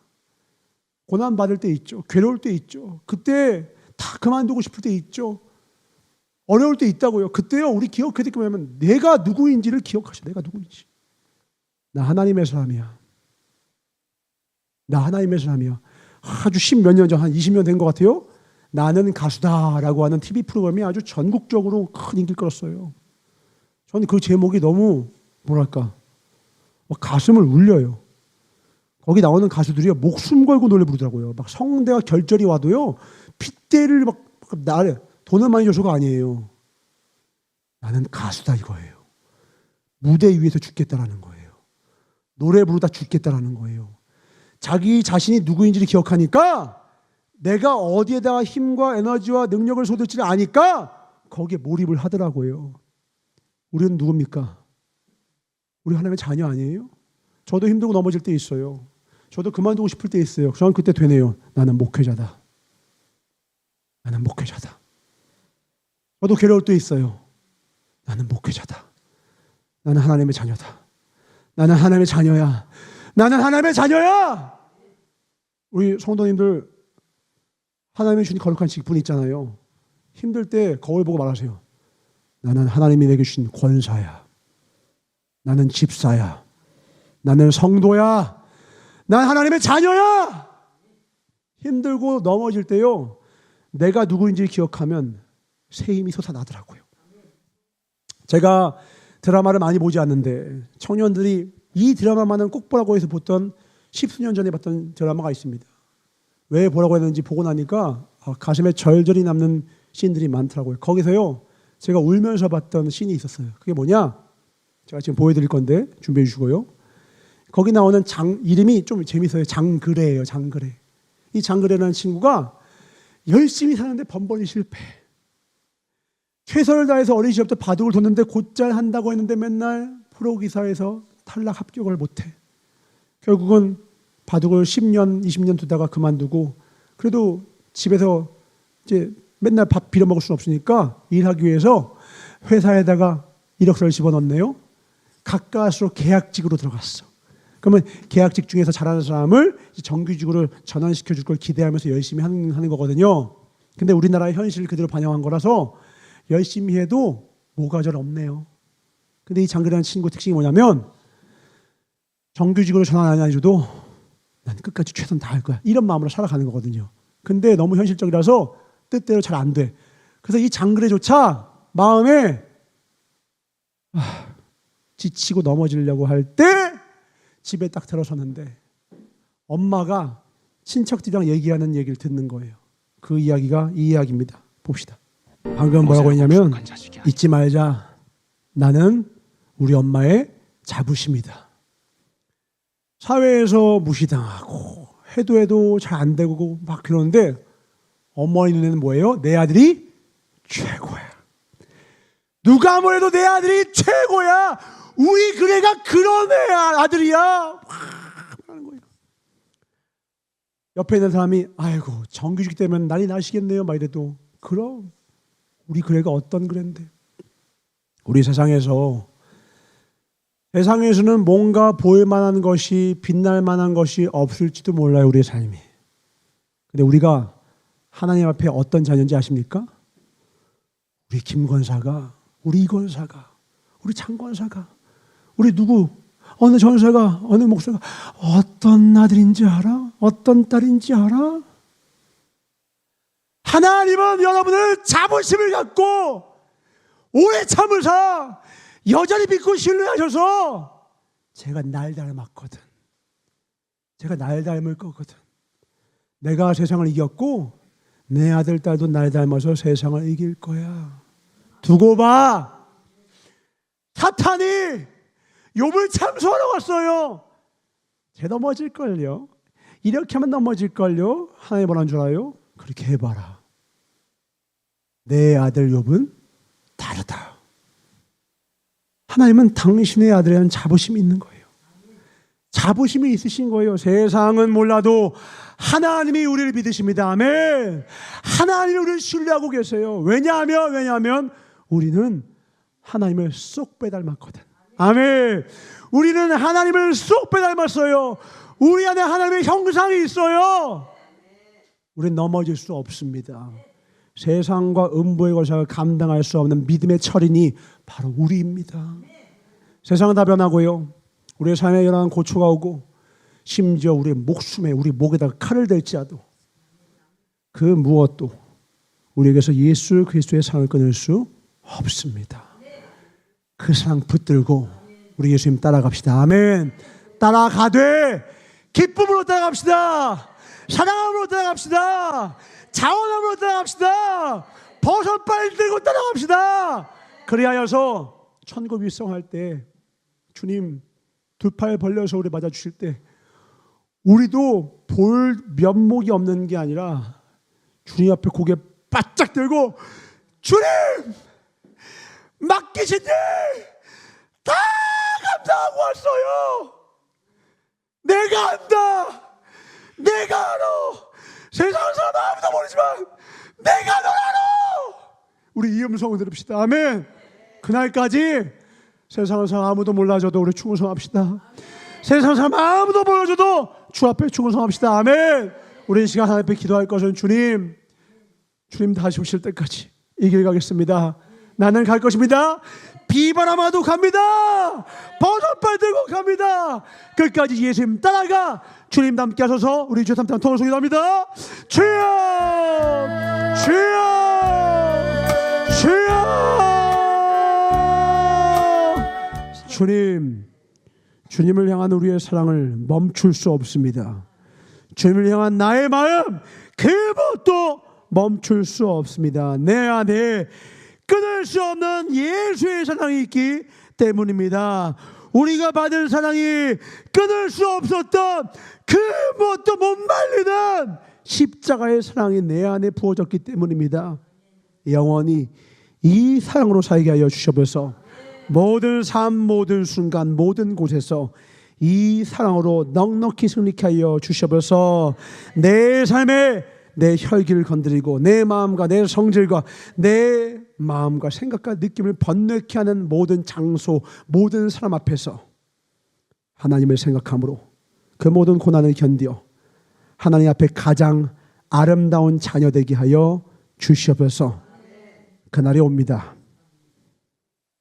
고난 받을 때 있죠. 괴로울 때 있죠. 그때 다 그만두고 싶을 때 있죠. 어려울 때 있다고요. 그때요, 우리 기억해야 될 게 뭐냐면 내가 누구인지를 기억하셔. 내가 누구인지. 나 하나님의 사람이야. 나 하나님의 사람이야. 아주 10몇 년 전, 한 20년 된 것 같아요. 나는 가수다라고 하는 TV 프로그램이 아주 전국적으로 큰 인기를 끌었어요. 저는 그 제목이 너무 뭐랄까 가슴을 울려요. 거기 나오는 가수들이요, 목숨 걸고 노래 부르더라고요. 막 성대가 결절이 와도요, 핏대를 막 나를 돈을 많이 줘서가 아니에요. 나는 가수다 이거예요. 무대 위에서 죽겠다라는 거예요. 노래 부르다 죽겠다라는 거예요. 자기 자신이 누구인지를 기억하니까, 내가 어디에다가 힘과 에너지와 능력을 쏟을지를 아니까 거기에 몰입을 하더라고요. 우리는 누굽니까? 우리 하나님의 자녀 아니에요? 저도 힘들고 넘어질 때 있어요. 저도 그만두고 싶을 때 있어요. 저는 그때 되네요. 나는 목회자다. 나는 목회자다. 저도 괴로울 때 있어요. 나는 목회자다. 나는 하나님의 자녀다. 나는 하나님의 자녀야. 나는 하나님의 자녀야. 우리 성도님들 하나님의 주신 거룩한 직분이 있잖아요. 힘들 때 거울 보고 말하세요. 나는 하나님이 내게 주신 권사야. 나는 집사야. 나는 성도야. 난 하나님의 자녀야. 힘들고 넘어질 때요, 내가 누구인지 기억하면 새 힘이 솟아나더라고요. 제가 드라마를 많이 보지 않는데 청년들이 이 드라마만은 꼭 보라고 해서 봤던 10수년 전에 봤던 드라마가 있습니다. 왜 보라고 했는지 보고 나니까 가슴에 절절히 남는 씬들이 많더라고요. 거기서요, 제가 울면서 봤던 씬이 있었어요. 그게 뭐냐? 제가 지금 보여드릴 건데 준비해 주시고요. 거기 나오는 이름이 좀 재밌어요. 장그래예요. 장그래. 이 장그래라는 친구가 열심히 사는데 번번이 실패. 최선을 다해서 어린 시절부터 바둑을 뒀는데 곧잘 한다고 했는데 맨날 프로기사에서 탈락 합격을 못해. 결국은 바둑을 10년, 20년 두다가 그만두고, 그래도 집에서 이제 맨날 밥 빌어 먹을 수는 없으니까 일하기 위해서 회사에다가 이력서를 집어넣네요. 가까스로 계약직으로 들어갔어. 그러면 계약직 중에서 잘하는 사람을 정규직으로 전환시켜 줄 걸 기대하면서 열심히 하는 거거든요. 근데 우리나라의 현실을 그대로 반영한 거라서 열심히 해도 뭐가 잘 없네요. 근데 이 장그라는 친구 특징이 뭐냐면, 정규직으로 전환 안 해줘도 난 끝까지 최선 다할 거야, 이런 마음으로 살아가는 거거든요. 근데 너무 현실적이라서 뜻대로 잘 안 돼. 그래서 이 장그래조차 마음에 지치고 넘어지려고 할 때 집에 딱 들어섰는데 엄마가 친척들이랑 얘기하는 얘기를 듣는 거예요. 그 이야기가 이 이야기입니다. 봅시다. 방금 뭐라고 했냐면, 잊지 말자. 나는 우리 엄마의 자부심이다. 사회에서 무시당하고 해도 잘 안 되고 막 그러는데 어머니 눈에는 뭐예요? 내 아들이 최고야. 누가 뭐래도 내 아들이 최고야. 우리 그래가 그런 애야, 아들이야. 하는 거예요. 옆에 있는 사람이 아이고 정규직 되면 난리 나시겠네요 막 이래도, 그럼 우리 그래가 어떤 그래인데. 우리 세상에서는 뭔가 보일 만한 것이, 빛날 만한 것이 없을지도 몰라요, 우리의 삶이. 근데 우리가 하나님 앞에 어떤 자녀인지 아십니까? 우리 김 권사가, 우리 이 권사가, 우리 장 권사가, 우리 누구, 어느 전사가, 어느 목사가 어떤 아들인지 알아? 어떤 딸인지 알아? 하나님은 여러분을 자부심을 갖고 오래 참으사 여전히 믿고 신뢰하셔서 제가 날 닮았거든. 제가 날 닮을 거거든. 내가 세상을 이겼고 내 아들 딸도 날 닮아서 세상을 이길 거야. 두고 봐. 사탄이 욥을 참소하러 갔어요. 쟤 넘어질걸요. 이렇게 하면 넘어질걸요. 하나님 뭐라는 줄 알아요? 그렇게 해봐라. 내 아들 욥은 다르다. 하나님은 당신의 아들에 대한 자부심이 있는 거예요. 자부심이 있으신 거예요. 세상은 몰라도 하나님이 우리를 믿으십니다. 아멘. 하나님이 우리를 신뢰하고 계세요. 왜냐하면 우리는 하나님을 쏙 빼닮았거든. 아멘. 우리는 하나님을 쏙 빼닮았어요. 우리 안에 하나님의 형상이 있어요. 우리는 넘어질 수 없습니다. 세상과 음부의 권세를 감당할 수 없는 믿음의 철인이 바로 우리입니다. 세상은 다 변하고요. 우리의 삶에 여러 고초가 오고 심지어 우리의 목숨에 우리 목에다가 칼을 댈지라도 그 무엇도 우리에게서 예수 그리스도의 사랑을 끊을 수 없습니다. 그 사랑 붙들고 우리 예수님 따라갑시다. 아멘. 따라가되 기쁨으로 따라갑시다. 사랑함으로 따라갑시다. 자원함으로 따라갑시다. 버선발 들고 따라갑시다. 그리하여서 천국 일성할 때 주님 두 팔 벌려서 우리 맞아주실 때 우리도 볼 면목이 없는 게 아니라 주님 앞에 고개 바짝 들고 주님 맡기신 일 다 감당하고 왔어요. 내가 안다. 내가 알아. 세상 사람 아무도 모르지만 내가 널 알아. 우리 이 음성을 들읍시다. 아멘. 그날까지 세상 사람 아무도 몰라줘도 우리 충성합시다. 세상 사람 아무도 몰라줘도 주 앞에 충성합시다. 아멘. 우리 이 시간 하나님 앞에 기도할 것은 주님 다시 오실 때까지 이 길 가겠습니다. 나는 갈 것입니다. 비바람아도 갑니다. 버선발 들고 갑니다. 끝까지 예수님 따라가. 주님 함께 하셔서 우리 주 삼탄 통을 소개합니다. 주여 주여 주여. 주님을 향한 우리의 사랑을 멈출 수 없습니다. 주님을 향한 나의 마음 그것도 멈출 수 없습니다. 내 안에 끊을 수 없는 예수의 사랑이 있기 때문입니다. 우리가 받은 사랑이 끊을 수 없었던 그 무엇도 못 말리는 십자가의 사랑이 내 안에 부어졌기 때문입니다. 영원히 이 사랑으로 살게 하여 주셔서 모든 삶, 모든 순간, 모든 곳에서 이 사랑으로 넉넉히 승리케 하여 주셔서 내 삶에 내 혈기를 건드리고 내 마음과 내 성질과 내 마음과 생각과 느낌을 번뇌케 하는 모든 장소, 모든 사람 앞에서 하나님을 생각함으로 그 모든 고난을 견디어 하나님 앞에 가장 아름다운 자녀 되게 하여 주시옵소서. 그날이 옵니다.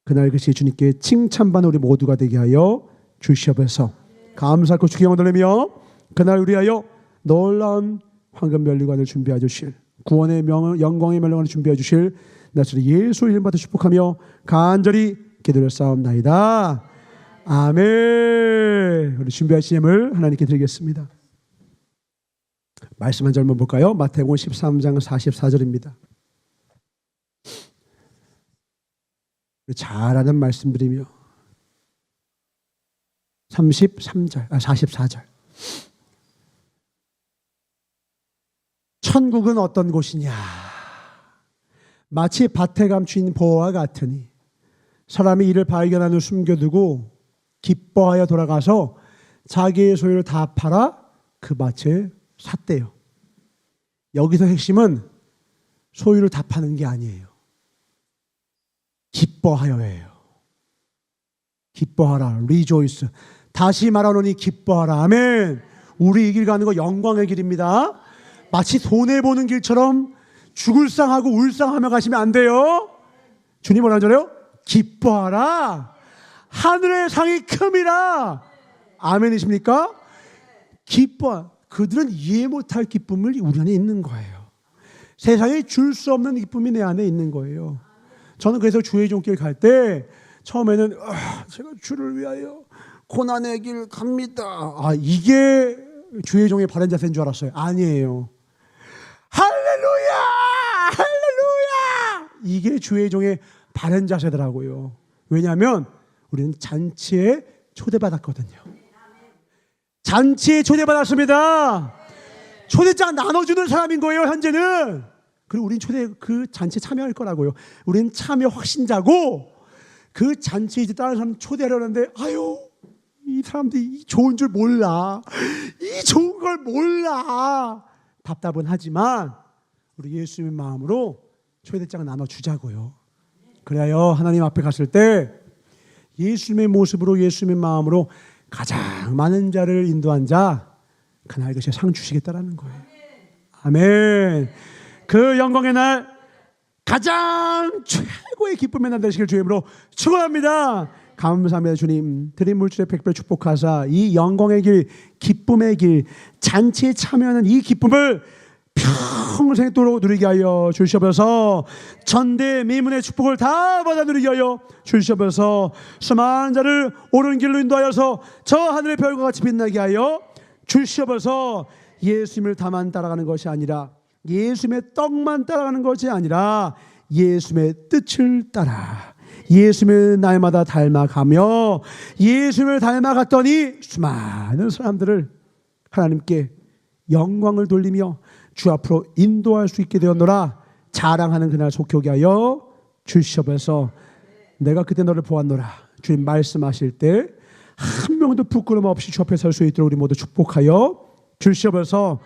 그날 그시 주님께 칭찬받는 우리 모두가 되게 하여 주시옵소서. 감사하고 주께 영광 돌리며 그날 우리하여 놀라운 황금 면류관을 준비해 주실 구원의 영광의 면류관을 준비해 주실 나사렛 예수 이름 받아 축복하며 간절히 기도를 싸움나이다. 아멘. 우리 준비하신 예물 하나님께 드리겠습니다. 말씀 한 절만 볼까요? 마태복음 13장 44절입니다. 잘 아는 말씀드리며 44절. 천국은 어떤 곳이냐? 마치 밭에 감춘 보화와 같으니 사람이 이를 발견한 후 숨겨두고 기뻐하여 돌아가서 자기의 소유를 다 팔아 그 밭에 샀대요. 여기서 핵심은 소유를 다 파는 게 아니에요. 기뻐하여예요. 기뻐하라. 리조이스. 다시 말하노니 기뻐하라. 아멘. 우리 이 길 가는 거 영광의 길입니다. 마치 손해보는 길처럼 죽을상하고 울상하며 가시면 안 돼요. 주님 뭐라 하잖아요? 기뻐하라. 하늘의 상이 큼이라. 아멘이십니까? 기뻐. 그들은 이해 못할 기쁨을 우리 안에 있는 거예요. 세상에 줄 수 없는 기쁨이 내 안에 있는 거예요. 저는 그래서 주의 종길 갈 때 처음에는 제가 주를 위하여 고난의 길 갑니다. 이게 주의 종의 바른 자세인 줄 알았어요. 아니에요. 할렐루야! 할렐루야! 이게 주의 종의 바른 자세더라고요. 왜냐하면 우리는 잔치에 초대받았거든요. 잔치에 초대받았습니다. 초대장 나눠주는 사람인 거예요. 현재는. 그리고 우린 그 잔치에 참여할 거라고요. 우린 참여 확신자고 그 잔치에 이제 다른 사람 초대하려는데 사람들이 이 좋은 줄 몰라. 이 좋은 걸 몰라. 답답은 하지만 우리 예수님의 마음으로 초대장을 나눠주자고요. 그래야 하나님 앞에 갔을 때 예수님의 모습으로 예수님의 마음으로 가장 많은 자를 인도한 자 그날 이것이 상 주시겠다라는 거예요. 아멘. 그 영광의 날 가장 최고의 기쁨의 날 되시길 주님으로 축원합니다. 감사합니다. 주님 드린 물질의 백배 축복하사 이 영광의 길 기쁨의 길 잔치에 참여하는 이 기쁨을 평생도록 누리게 하여 주시옵소서. 전대미문의 축복을 다 받아 누리게 하여 주시옵소서. 수많은 자를 옳은 길로 인도하여서 저 하늘의 별과 같이 빛나게 하여 주시옵소서. 예수님을 다만 따라가는 것이 아니라 예수님의 떡만 따라가는 것이 아니라 예수님의 뜻을 따라 예수님을 날마다 닮아가며 예수님을 닮아갔더니 수많은 사람들을 하나님께 영광을 돌리며 주 앞으로 인도할 수 있게 되었노라. 자랑하는 그날 속히 오게 하여 주시옵소서. 내가 그때 너를 보았노라. 주님 말씀하실 때 한 명도 부끄러움 없이 주 앞에 설 수 있도록 우리 모두 축복하여 주시옵소서.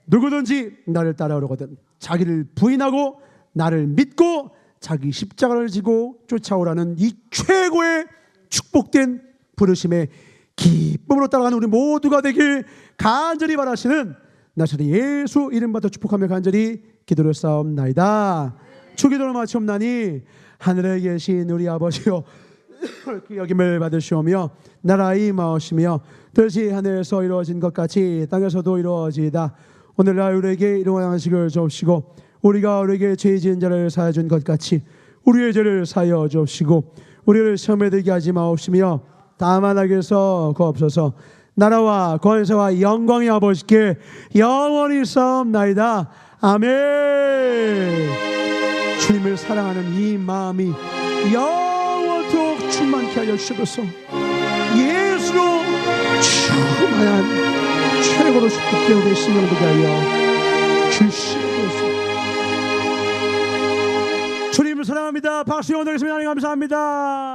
누구든지 나를 따라오려거든 자기를 부인하고 나를 믿고 자기 십자가를 지고 쫓아오라는 이 최고의 축복된 부르심의 기쁨으로 따라가는 우리 모두가 되길 간절히 바라시는 나사렛 예수 이름 받아 축복하며 간절히 기도를 쌓옵나이다. 주기도를 마치옵나니 하늘에 계신 우리 아버지여 그 여김을 받으시오며 나라의 임하오시며 뜻이 하늘에서 이루어진 것 같이 땅에서도 이루어지이다. 오늘날 우리에게 일용할 양식을 주옵시고 우리가 우리에게 죄 지은 자를 사하여 준 것 같이 우리의 죄를 사하여 주옵시고 우리를 시험에 들게 하지 마옵시며 다만 악에서 구하옵소서. 나라와 권세와 영광이 아버지께 영원히 싸움나이다. 아멘. 주님을 사랑하는 이 마음이 영원토록 충만케 하여 주시옵소서. 예수로 충만한 최고로 축복된 우리의 신령 되게 하여 주시옵소서. 주님을 사랑합니다. 박수 영원하겠습니다. 하나님 감사합니다.